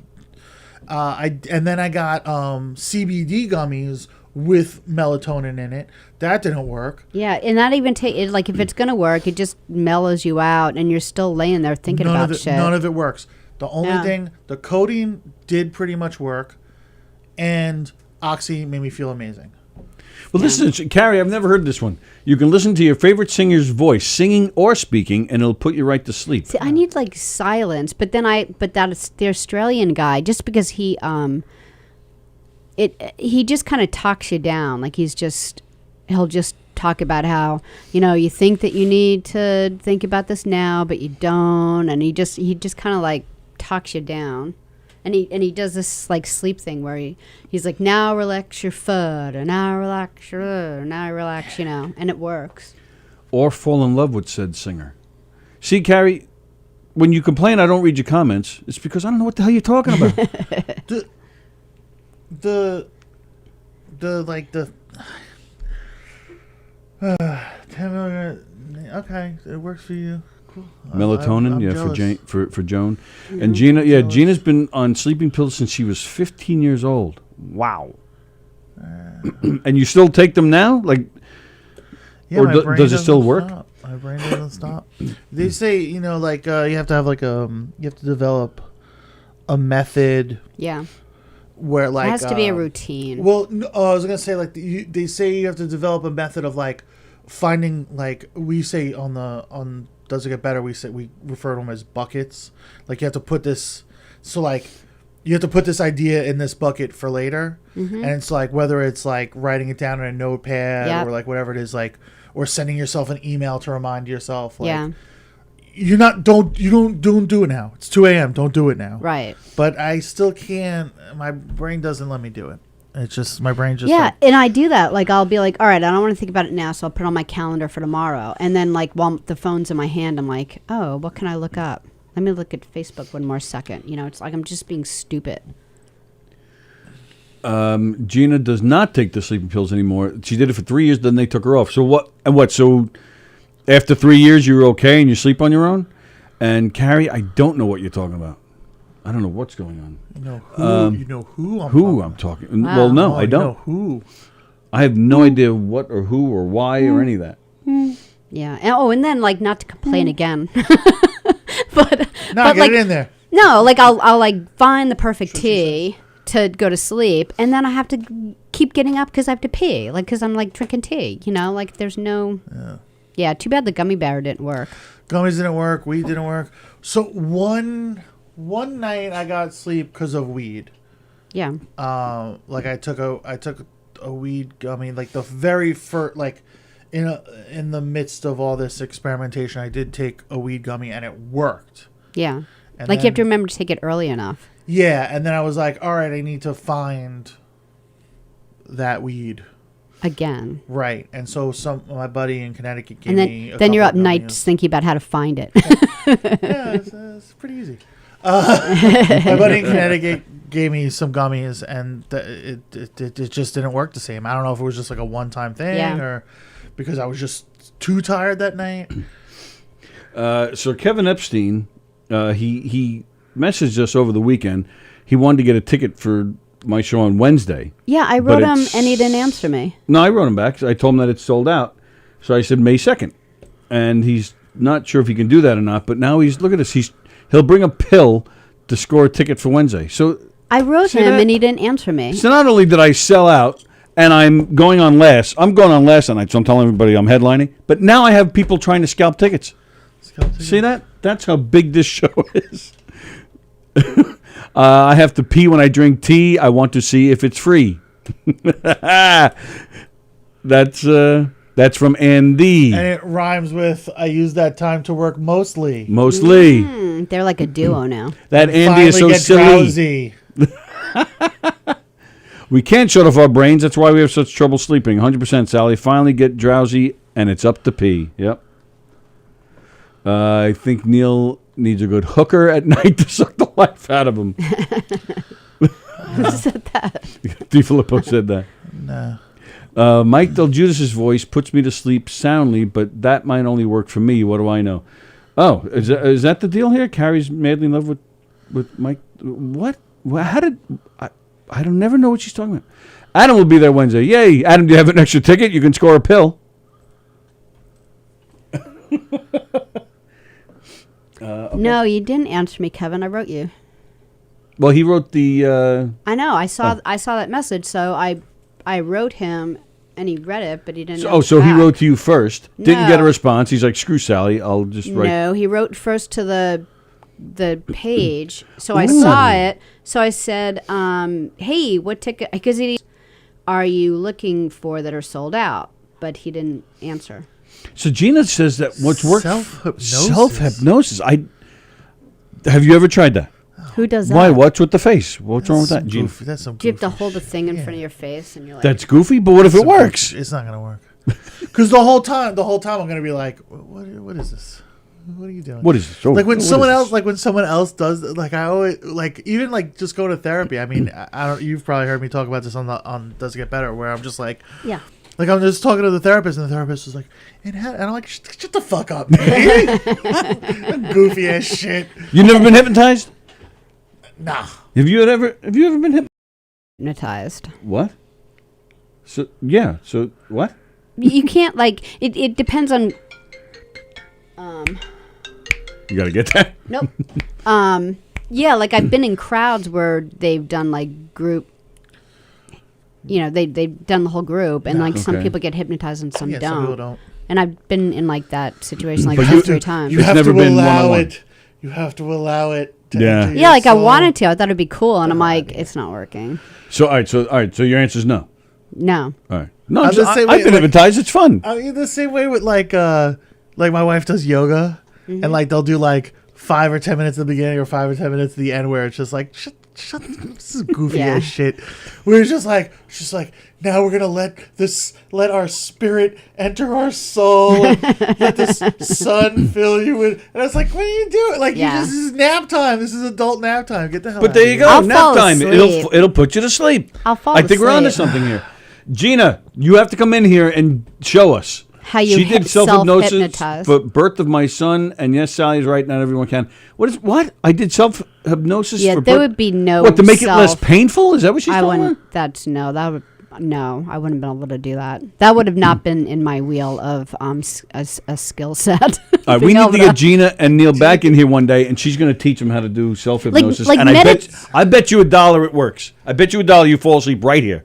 then I got CBD gummies with melatonin in it. That didn't work. Yeah, and not even take it. Like, if it's gonna work, it just mellows you out, and you're still laying there thinking about shit. None of it works. The only thing, the codeine did pretty much work, and Oxy made me feel amazing. Well, listen, Carrie, I've never heard this one. You can listen to your favorite singer's voice, singing or speaking, and it'll put you right to sleep. See, I need like silence, but that's the Australian guy. Just because he just kind of talks you down. Like he'll just talk about how, you think that you need to think about this now, but you don't, and he just kind of like talks you down. And he does this like sleep thing where he's like, now relax your foot, or now relax your, now relax, and it works. Or fall in love with said singer. See, Carrie, when you complain I don't read your comments, it's because I don't know what the hell you're talking about. the 10 milligram, okay, it works for you. Cool. Melatonin, I'm yeah, jealous. for Joan. And Gina, Gina's been on sleeping pills since she was 15 years old. Wow. And you still take them now? Like, yeah, or my brain does it still doesn't work? stop. My brain doesn't stop. They say, you have to have you have to develop a method. Yeah. Where it has to be a routine. Well, I was gonna say they say you have to develop a method of finding we say on Does It Get Better, we refer to them as buckets. Like, you have to put this, you have to put this idea in this bucket for later. Mm-hmm. And it's whether it's writing it down in a notepad or whatever it is, or sending yourself an email to remind yourself. You're not, don't do it now. It's 2 a.m. Don't do it now. Right. But I still can't, my brain doesn't let me do it. It's just, my brain just... Yeah, and I do that. I'll be like, all right, I don't want to think about it now, so I'll put it on my calendar for tomorrow. And then, while the phone's in my hand, I'm like, oh, what can I look up? Let me look at Facebook one more second. It's like I'm just being stupid. Gina does not take the sleeping pills anymore. She did it for 3 years, then they took her off. So what? So after 3 years, you're okay and you sleep on your own? And Carrie, I don't know what you're talking about. I don't know what's going on. You know who I'm talking. Wow. Well, no, I don't. You know who? I have no idea what or who or why or any of that. Yeah. And then not to complain again. Get it in there. No, I'll find the perfect tea to go to sleep, and then I have to keep getting up because I have to pee. Because I'm drinking tea. There's no. Yeah. Too bad the gummy bear didn't work. Gummies didn't work. Weed didn't work. So one night I got sleep because of weed. Yeah. I took a weed gummy, the very first, in the midst of all this experimentation, I did take a weed gummy and it worked. Yeah. And you have to remember to take it early enough. Yeah, and then I was like, all right, I need to find that weed. Again. Right. And so my buddy in Connecticut gave me a then you're up couple nights thinking about how to find it. Yeah, it's pretty easy. My buddy in Connecticut gave me some gummies, and it just didn't work the same. I don't know if it was just like a one-time thing or because I was just too tired that night. So Kevin Epstein, he messaged us over the weekend. He wanted to get a ticket for my show on Wednesday. Yeah, I wrote him, and he didn't answer me. No, I wrote him back. I told him that it's sold out. So I said May 2nd. And he's not sure if he can do that or not, but now look at this. He'll bring a pill to score a ticket for Wednesday. So I wrote him, and he didn't answer me. So not only did I sell out, and I'm going on last night, so I'm telling everybody I'm headlining, but now I have people trying to scalp tickets. See that? That's how big this show is. I have to pee when I drink tea. I want to see if it's free. That's from Andy. And it rhymes with, I use that time to work mostly. Mostly. They're like a duo now. That Andy is so silly. We can't shut off our brains. That's why we have such trouble sleeping. 100%, Sallie. Finally get drowsy, and it's up to pee. Yep. I think Neil needs a good hooker at night to suck the life out of him. Who said that? DiFilippo said that. No. Mike Del Judas's voice puts me to sleep soundly, but that might only work for me. What do I know? Oh, is that the deal here? Carrie's madly in love with Mike. What? How did I don't never know what she's talking about. Adam will be there Wednesday. Yay! Adam, do you have an extra ticket? You can score a pill. Okay. No, you didn't answer me, Kevin. I wrote you. Well, he wrote the. I know. I saw that message, so I wrote him, and he read it, but he didn't. So he wrote to you first. Didn't get a response. He's like, "Screw Sallie. I'll just write." No, he wrote first to the page. So I saw it. So I said, "Hey, what ticket? Because are you looking for that are sold out?" But he didn't answer. So Gina says that what's worked self-hypnosis. Self-hypnosis. Have you ever tried that? Who does that? Why? What's with the face? What's wrong with that, Gina? That's some Do you have to hold the thing in front of your face and you're like, That's goofy, but what if it works? It's not gonna work. Because the whole time I'm gonna be like, what is this? What are you doing? What is this? Like when someone else does, like I always like even like just go to therapy. I mean, I don't. You've probably heard me talk about this on Does It Get Better, where I'm just like, yeah. Like I'm just talking to the therapist, and the therapist is like, and I'm like, shut the fuck up, man. Goofy ass shit. You never been hypnotized? Nah. Have you ever been hypnotized? What? So yeah. So what? You can't like it depends on. You gotta get that. Nope. Yeah, like I've been in crowds where they've done like group. You know, they've done the whole group, and like some people get hypnotized and some don't. Some people don't. And I've been in like that situation like But 3 times. You have to allow it. You have to allow it. Yeah. Yeah, like I wanted to. I thought it'd be cool, and I'm like, it's not working. So all right. So your answer is no. No. All right. No, I'm the same way, I've been like- hypnotized. It's fun. I mean, the same way with like my wife does yoga, and like they'll do like 5 or 10 minutes at the beginning or 5 or 10 minutes at the end, where it's just like shut. This is goofy ass shit. We're just like now we're gonna let our spirit enter our soul, and let this sun fill you with. And it's like, what are you doing? Like, this is nap time. This is adult nap time. Get the hell. But out there of you here. go. I'll nap fall time. asleep. It'll put you to sleep. I'll fall I think we're onto asleep. something here. Gina, you have to come in here and show us. How you She did self-hypnosis self-hypnotize. for birth of my son, and yes, Sally's right. Not everyone can. What? I did self-hypnosis Yeah, for there birth? would be no. What, to make it less painful? Is that what she's I talking wouldn't. about? That's no. That would no. I wouldn't have been able to do that. That would have not been in my wheel of a skill set. All right, we need to get Gina and Neil back in here one day, and she's going to teach them how to do self-hypnosis. Like and I bet you $1 it works. I bet you $1 you fall asleep right here.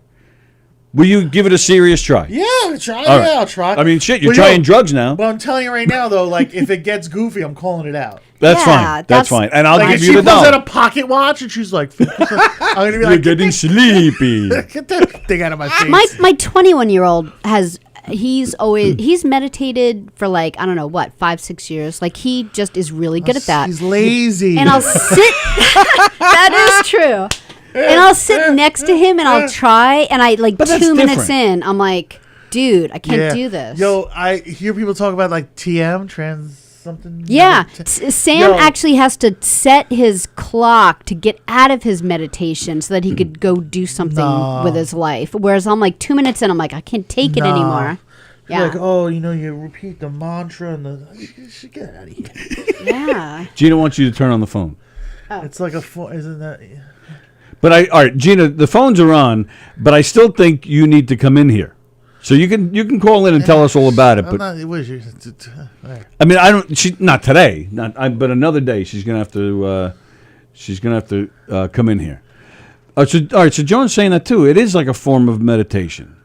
Will you give it a serious try? Yeah, I'll try. All right. Yeah, I'll try. I mean, shit, you're Well, trying drugs now. But I'm telling you right now, though, like if it gets goofy, I'm calling it out. That's Yeah, fine. That's fine. And I'll Like give if you she the pulls out a $1. pocket watch and she's like, I'm gonna be You're like, getting sleepy. get that thing out of my face. My 21-year-old has. He's meditated for like I don't know what 5-6 years. Like he just is really good at that. He's lazy. And I'll sit. That is true. And I'll sit next to him and I'll try. And I like But that's 2 minutes different. in, I'm like, dude, I can't Yeah. do this. Yo, I hear people talk about like TM, something. Yeah, Sam actually has to set his clock to get out of his meditation so that he could go do something with his life. Whereas I'm like 2 minutes in, I'm like, I can't take it anymore. Yeah. Like, oh, you repeat the mantra and you should get out of here. Yeah. Gina wants you to turn on the phone. It's like isn't that? But all right, Gina, the phones are on, but I still think you need to come in here. So you can call in and tell us all about it. But I mean, I don't. Not today. But another day. She's gonna have to. Come in here. All right. So Joan's saying that too. It is like a form of meditation.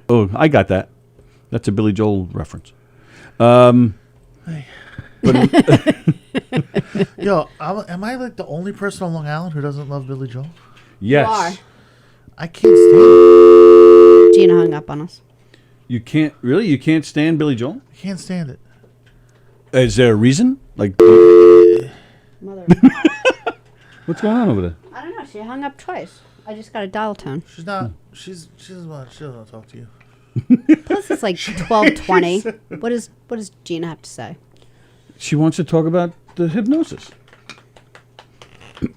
Oh, I got that. That's a Billy Joel reference. But Yo, am I like the only person on Long Island who doesn't love Billy Joel? Yes. You are. I can't stand it. Gina hung up on us. You can't really. You can't stand Billy Joel. I can't stand it. Is there a reason? Like, Mother. what's going on over there? I don't know. She hung up twice. I just got a dial tone. She's not. She doesn't want to talk to you. Plus, it's like 12:20. What does Gina have to say? She wants to talk about the hypnosis.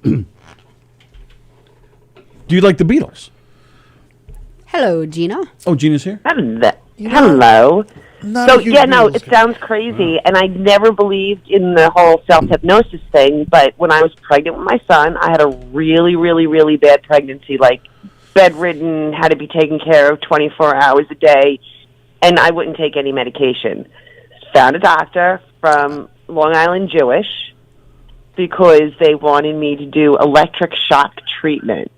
Do you like the Beatles? Hello, Gina. Oh, Gina's here? Hello. It sounds crazy, and I never believed in the whole self-hypnosis thing, but when I was pregnant with my son, I had a really, really, really bad pregnancy, like bedridden, had to be taken care of 24 hours a day, and I wouldn't take any medication. Found a doctor from Long Island Jewish because they wanted me to do electric shock treatment.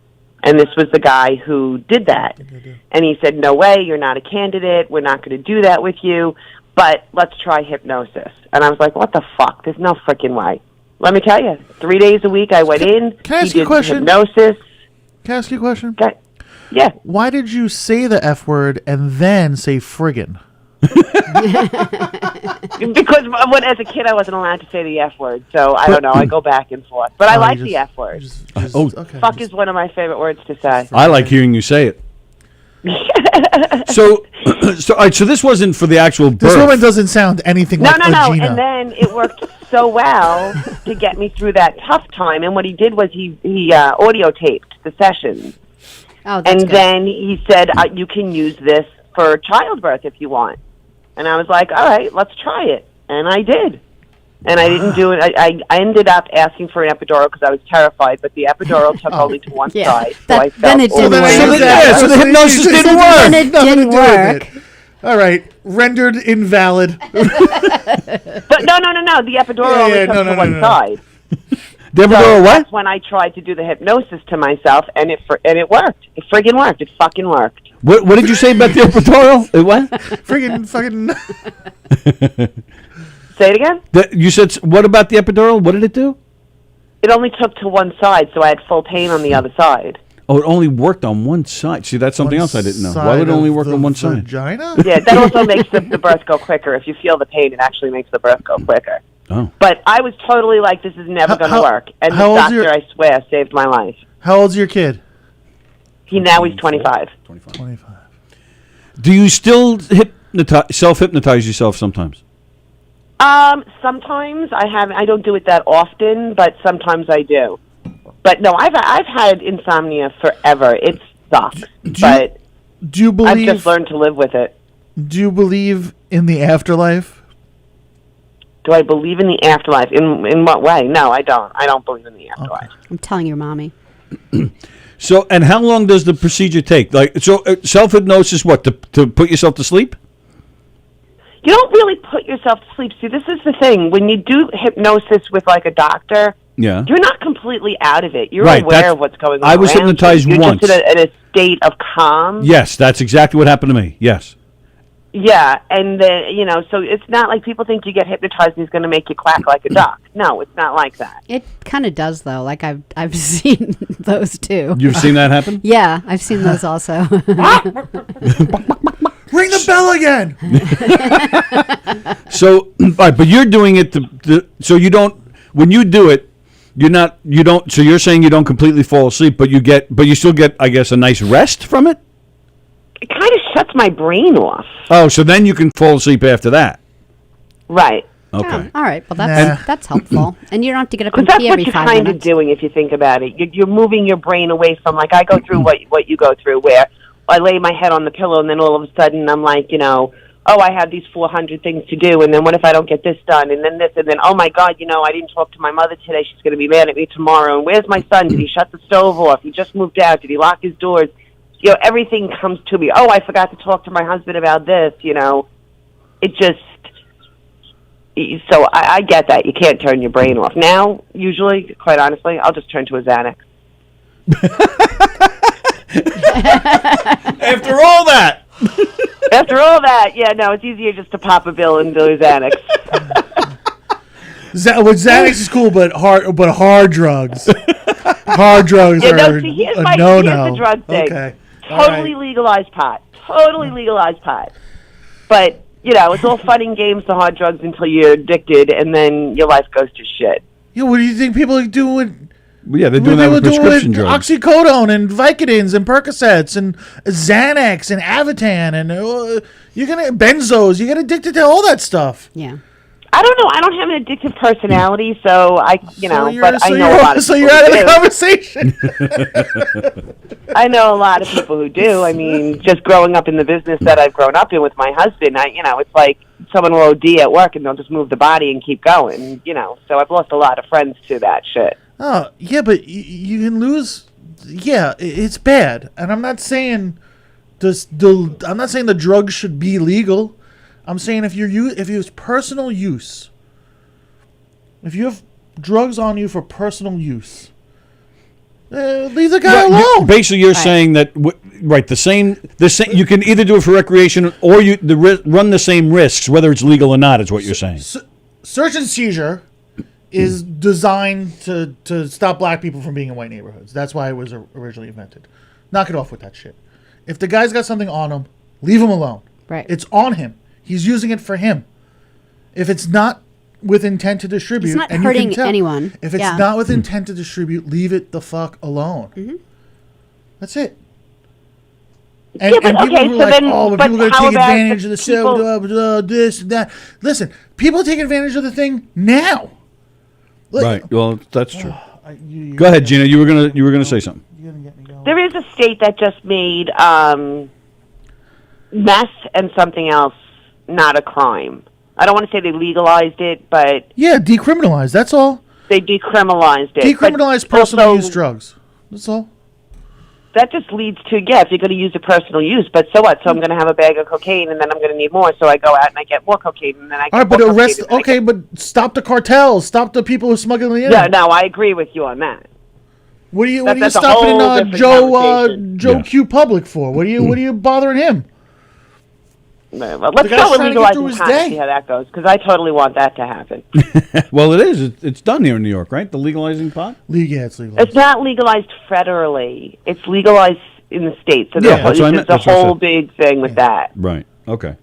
And this was the guy who did that. And he said, no way, you're not a candidate. We're not going to do that with you. But let's try hypnosis. And I was like, what the fuck? There's no freaking way. Let me tell you, 3 days a week I went in. Can I ask you a question? Hypnosis. Can I ask you a question? Okay. Yeah. Why did you say the F word and then say friggin'? Because as a kid, I wasn't allowed to say the F word, so I don't know. I go back and forth, but I like the F word. Fuck is one of my favorite words to say. I like hearing you say it. So all right. So this wasn't for the actual birth. This woman doesn't sound anything like No. Gina. And then it worked so well to get me through that tough time. And what he did was he audio taped the sessions. Oh, that's and good. then he said, you can use this for childbirth if you want. And I was like, all right, let's try it. And I did. And I didn't do it. I ended up asking for an epidural because I was terrified, but the epidural took only to one side. So I felt then it didn't work. So the hypnosis didn't work. Then it didn't work. All right, rendered invalid. But no. The epidural only took to one side. The epidural so what? That's when I tried to do the hypnosis to myself, and it worked. It friggin' worked. It fucking worked. What did you say about the epidural? What? Friggin' fucking. Say it again? You said, what about the epidural? What did it do? It only took to one side, so I had full pain on the other side. Oh, it only worked on one side. See, that's something else I didn't know. Why would it only work on one side? Vagina? Yeah, that also makes the birth go quicker. If you feel the pain, it actually makes the birth go quicker. Oh. But I was totally like, this is never going to work. And the doctor, I swear, saved my life. How old's your kid? He's 25. 25. Do you still self-hypnotize yourself sometimes? Sometimes I don't do it that often, but sometimes I do. But no, I've had insomnia forever. It sucks. Do you believe? I've just learned to live with it. Do you believe in the afterlife? Do I believe in the afterlife? In what way? No, I don't. I don't believe in the afterlife. Okay. I'm telling your mommy. So, and how long does the procedure take? Self-hypnosis, what, to put yourself to sleep? You don't really put yourself to sleep. See, this is the thing. When you do hypnosis with, like, a doctor, yeah, you're not completely out of it. You're right, aware of what's going on. I was hypnotized you. once. You're just in a state of calm. Yes, that's exactly what happened to me. Yes. Yeah, and then, so it's not like people think you get hypnotized and he's going to make you quack like a duck. No, it's not like that. It kind of does, though. Like, I've seen those, too. You've seen that happen? Yeah, I've seen those also. Ring the bell again! So, all right, but you're doing it so you don't, when you do it, so you're saying you don't completely fall asleep, but you still get, I guess, a nice rest from it? It kind of shuts my brain off. Oh, so then you can fall asleep after that. Right. Okay. Oh, all right. Well, Nah. that's helpful. And you don't have to get up Because and that's pee what every you're 5 kind minutes. of doing if you think about it. You're moving your brain away from, like, I go through what you go through, where I lay my head on the pillow and then all of a sudden I'm like, oh, I have these 400 things to do, and then what if I don't get this done, and then this, and then, oh, my God, I didn't talk to my mother today. She's going to be mad at me tomorrow. And where's my son? Did he shut the stove off? He just moved out. Did he lock his doors? Everything comes to me. Oh, I forgot to talk to my husband about this, It just... So I get that. You can't turn your brain off. Now, usually, quite honestly, I'll just turn to a Xanax. After all that. After all that, yeah, no, it's easier just to pop a bill and do a Xanax. Xanax is cool, but hard drugs. Hard drugs are see, here's a here's no-no. the drug thing. Okay. Totally legalized pot. Totally legalized pot. But, it's all fun and games, the hard drugs, until you're addicted, and then your life goes to shit. Yeah, what do you think people are doing? Yeah, they're doing that with prescription drugs. Oxycodone and Vicodins and Percocets and Xanax and Avitan and you're gonna benzos. You get addicted to all that stuff. Yeah. I don't know. I don't have an addictive personality, so I know a lot of people. So you're out of the conversation. I know a lot of people who do. I mean, just growing up in the business that I've grown up in with my husband, it's like someone will OD at work and they'll just move the body and keep going, So I've lost a lot of friends to that shit. Oh, yeah, but you can lose. Yeah, it's bad, and I'm not saying the drugs should be legal. I'm saying if it's personal use, if you have drugs on you for personal use, leave the guy alone. Basically, you're saying that the same. You can either do it for recreation or run the same risks, whether it's legal or not. Is what you're saying. Search and seizure is designed to stop black people from being in white neighborhoods. That's why it was originally invented. Knock it off with that shit. If the guy's got something on him, leave him alone. Right. It's on him. He's using it for him. If it's not with intent to distribute, It's not and hurting you can tell, anyone. If it's not with intent to distribute, leave it the fuck alone. Mm-hmm. That's it. And, yeah, but, and people okay, were so like, then, oh, but but people are going to how take about advantage of the people- this and that. Listen, people take advantage of the thing now. Right. Well, that's true. Go ahead, Gina. You were gonna say something. There is a state that just made meth and something else not a crime. I don't want to say they legalized it, but yeah, decriminalized. That's all. They decriminalized it. Decriminalized personal use drugs. That's all. That just leads to, if you're going to use a personal use, but so what? So I'm going to have a bag of cocaine, and then I'm going to need more, so I go out and I get more cocaine, and then I get all right, but more arrest. cocaine, Okay, but stop the cartels. Stop the people who are smuggling in. Yeah, no, I agree with you on that. What are you That's a stopping whole different Joe conversation. Q Public for? What are you bothering him? Well, let's The guy's go with trying to get legalizing through his pot day. and see how that goes, because I totally want that to happen. Well, it is. It's done here in New York, right? The legalizing pot. Yeah, it's legalized. It's not legalized federally. It's legalized in the states. So Yeah, that's what I meant. there's a That's what I whole said. big thing with that. Right. Okay.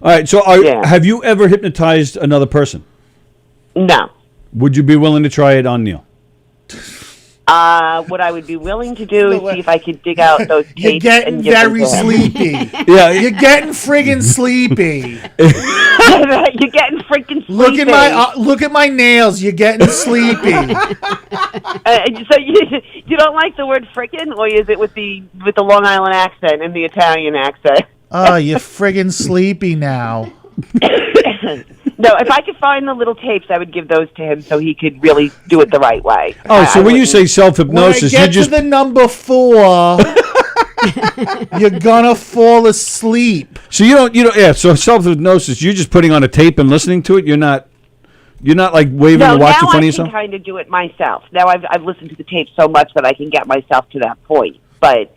All right. So, have you ever hypnotized another person? No. Would you be willing to try it on Neil? What I would be willing to do is see if I could dig out those tapes. You're getting and give them very to him. sleepy. Yeah, You're getting friggin' sleepy. You're getting freaking sleepy. Look at my nails. You're getting sleepy. So you don't like the word frickin', or is it with the Long Island accent and the Italian accent? Oh, you're friggin' sleepy now. No, if I could find the little tapes, I would give those to him so he could really do it the right way. Oh, so when you say self-hypnosis, when I you get just... to the number 4, you're gonna fall asleep. So you don't, yeah, so self-hypnosis, you're just putting on a tape and listening to it? You're not like waving or watching funny yourself? No, now I can kind of do it myself. Now I've listened to the tape so much that I can get myself to that point. But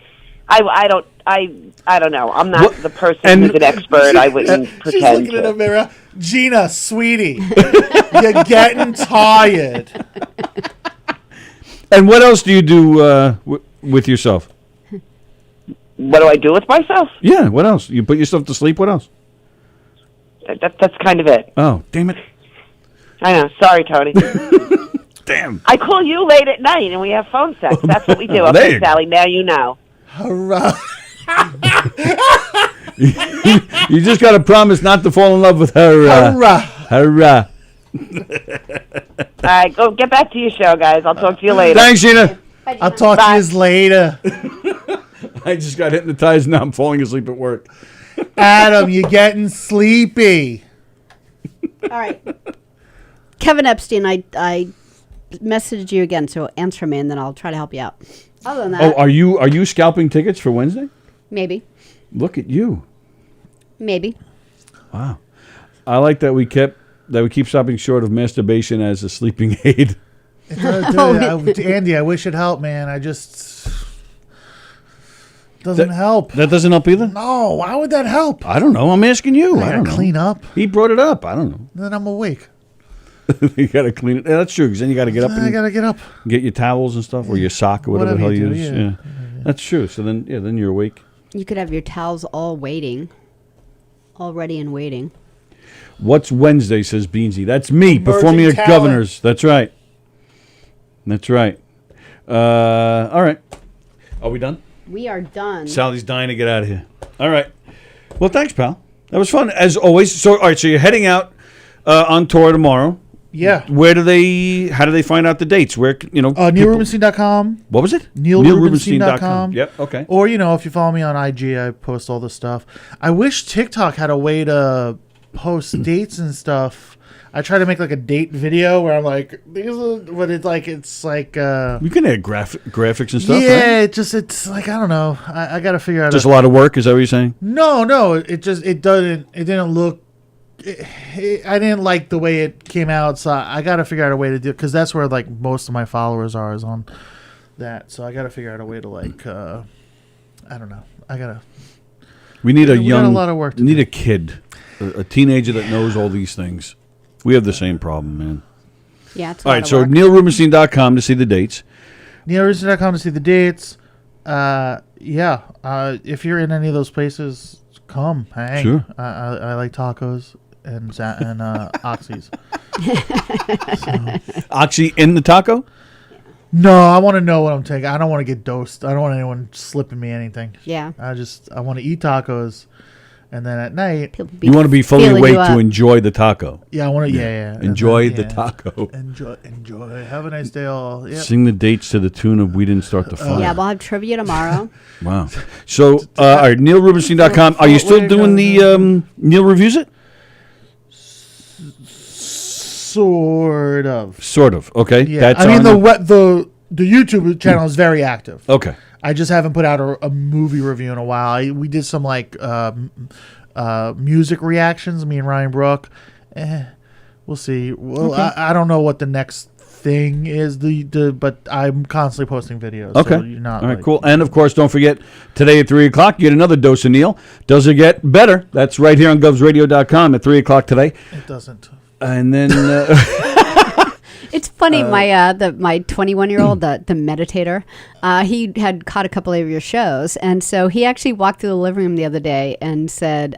I don't know. I'm not the person who's an expert. I wouldn't pretend She's looking in the mirror. Gina, sweetie, you're getting tired. And what else do you do with yourself? What do I do with myself? Yeah, what else? You put yourself to sleep, what else? That's kind of it. Oh, damn it. I know. Sorry, Tony. Damn. I call you late at night and we have phone sex. That's what we do. Okay, Sallie, now you know. Hurrah. You just got to promise not to fall in love with her. Hurrah. Hurrah. All right, go get back to your show, guys. I'll talk to you later. Thanks, Gina. I'll talk to you later. I just got hypnotized. Now I'm falling asleep at work. Adam, you're getting sleepy. All right. Kevin Epstein, I messaged you again, so answer me, and then I'll try to help you out. Other than that, Oh, are you scalping tickets for Wednesday? maybe. Look at you. Maybe. Wow. I like that we keep stopping short of masturbation as a sleeping aid. Andy, I wish it helped, man. I just doesn't help. That doesn't help either? No, why would that help? I don't know. I'm asking you. I I don't gotta know. clean up. He brought it up. I don't know. Then I'm awake. You got to clean it. Yeah, that's true, because then you got to get up I gotta get up. get your towels and stuff, or your sock, or whatever the hell you do, use. yeah. That's true. So then you're awake. You could have your towels all waiting, all ready and waiting. What's Wednesday, says Beansy. That's me Emerging performing at talent. Governors. That's right. That's right. All right. Are we done? We are done. Sally's dying to get out of here. All right. Well, thanks, pal. That was fun, as always. So, all right, so you're heading out on tour tomorrow. Yeah. How do they find out the dates? Where, NeilRubenstein.com. What was it? NeilRubenstein.com. Yep, okay. Or, if you follow me on IG, I post all this stuff. I wish TikTok had a way to post dates and stuff. I try to make like a date video where I'm like, these are, but it's like You can add graphics and stuff, yeah, right? it's like, I don't know. I got to figure out. Just a lot of work, is that what you're saying? No, it didn't look. I didn't like the way it came out, so I got to figure out a way to do it, because that's where like most of my followers are, is on that. So I got to figure out a way to like, I don't know. We need we got a lot of work to We need do. a kid, a teenager that knows all these things. We have the same problem, man. Yeah, it's a All lot right, of so work. NeilRubenstein.com to see the dates. NeilRubenstein.com to see the dates. If you're in any of those places, come hang. Sure. I like tacos and oxys. Oxy in the taco? No, I want to know what I'm taking. I don't want to get dosed. I don't want anyone slipping me anything. Yeah. I want to eat tacos, and then at night, You want to be fully feeling awake you to up. enjoy the taco. yeah, I want to. Yeah. And Enjoy then, the taco. Enjoy. Have a nice day, all. Yeah. Sing the dates to the tune of We Didn't Start the Fire. Yeah, we'll have trivia tomorrow. Wow. So, all right, NeilRubenstein.com. Are you still doing the Neil Reviews It? Sort of. Sort of. Okay. Yeah. That's I mean, on the YouTube channel is very active. Okay. I just haven't put out a movie review in a while. We did some like music reactions, me and Ryan Brook. We'll see. Well, Okay. I don't know what the next thing is, but I'm constantly posting videos. Okay. So you're not all right, like, cool. And, of course, don't forget, today at 3 o'clock, you get another dose of Neil. Does it get better? That's right here on govsradio.com at 3 o'clock today. It doesn't. And then... It's funny, my 21-year-old, the meditator, he had caught a couple of your shows, and so he actually walked through the living room the other day and said,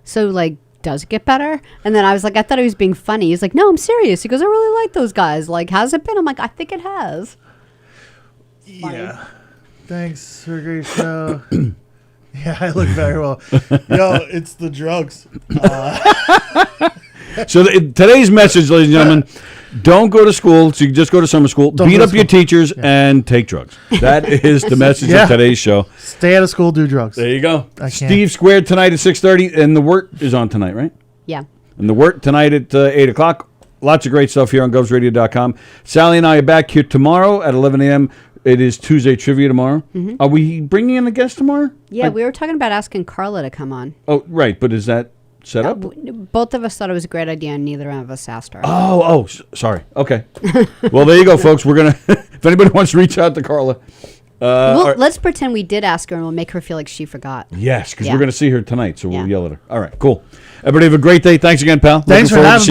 so, like, does it get better? And then I was like, I thought he was being funny. He's like, no, I'm serious. He goes, I really like those guys. Like, how's it been? I'm like, I think it has. Yeah. Thanks for a great show. Yeah, I look very well. Yo, it's the drugs. So today's message, ladies and gentlemen, don't go to school. So you just go to summer school. Don't Beat go to up your school. teachers and take drugs. That is the message Yeah. of today's show. Stay out of school, do drugs. There you go. I can't. Steve Squared tonight at 6:30, and The Work is on tonight, right? Yeah. And The Work tonight at 8 o'clock. Lots of great stuff here on govsradio.com. Sallie and I are back here tomorrow at 11 a.m. It is Tuesday Trivia tomorrow. Mhm. Are we bringing in a guest tomorrow? Yeah, we were talking about asking Carla to come on. Oh, right. But is that set up? Both of us thought it was a great idea, and neither of us asked her. Sorry. Okay. Well, there you go, folks. We're going to, if anybody wants to reach out to Carla. all right. Let's pretend we did ask her, and we'll make her feel like she forgot. Yes, because Yeah. we're going to see her tonight, so we'll Yeah. yell at her. All right, cool. Everybody have a great day. Thanks again, pal. Thanks Looking for forward to having me.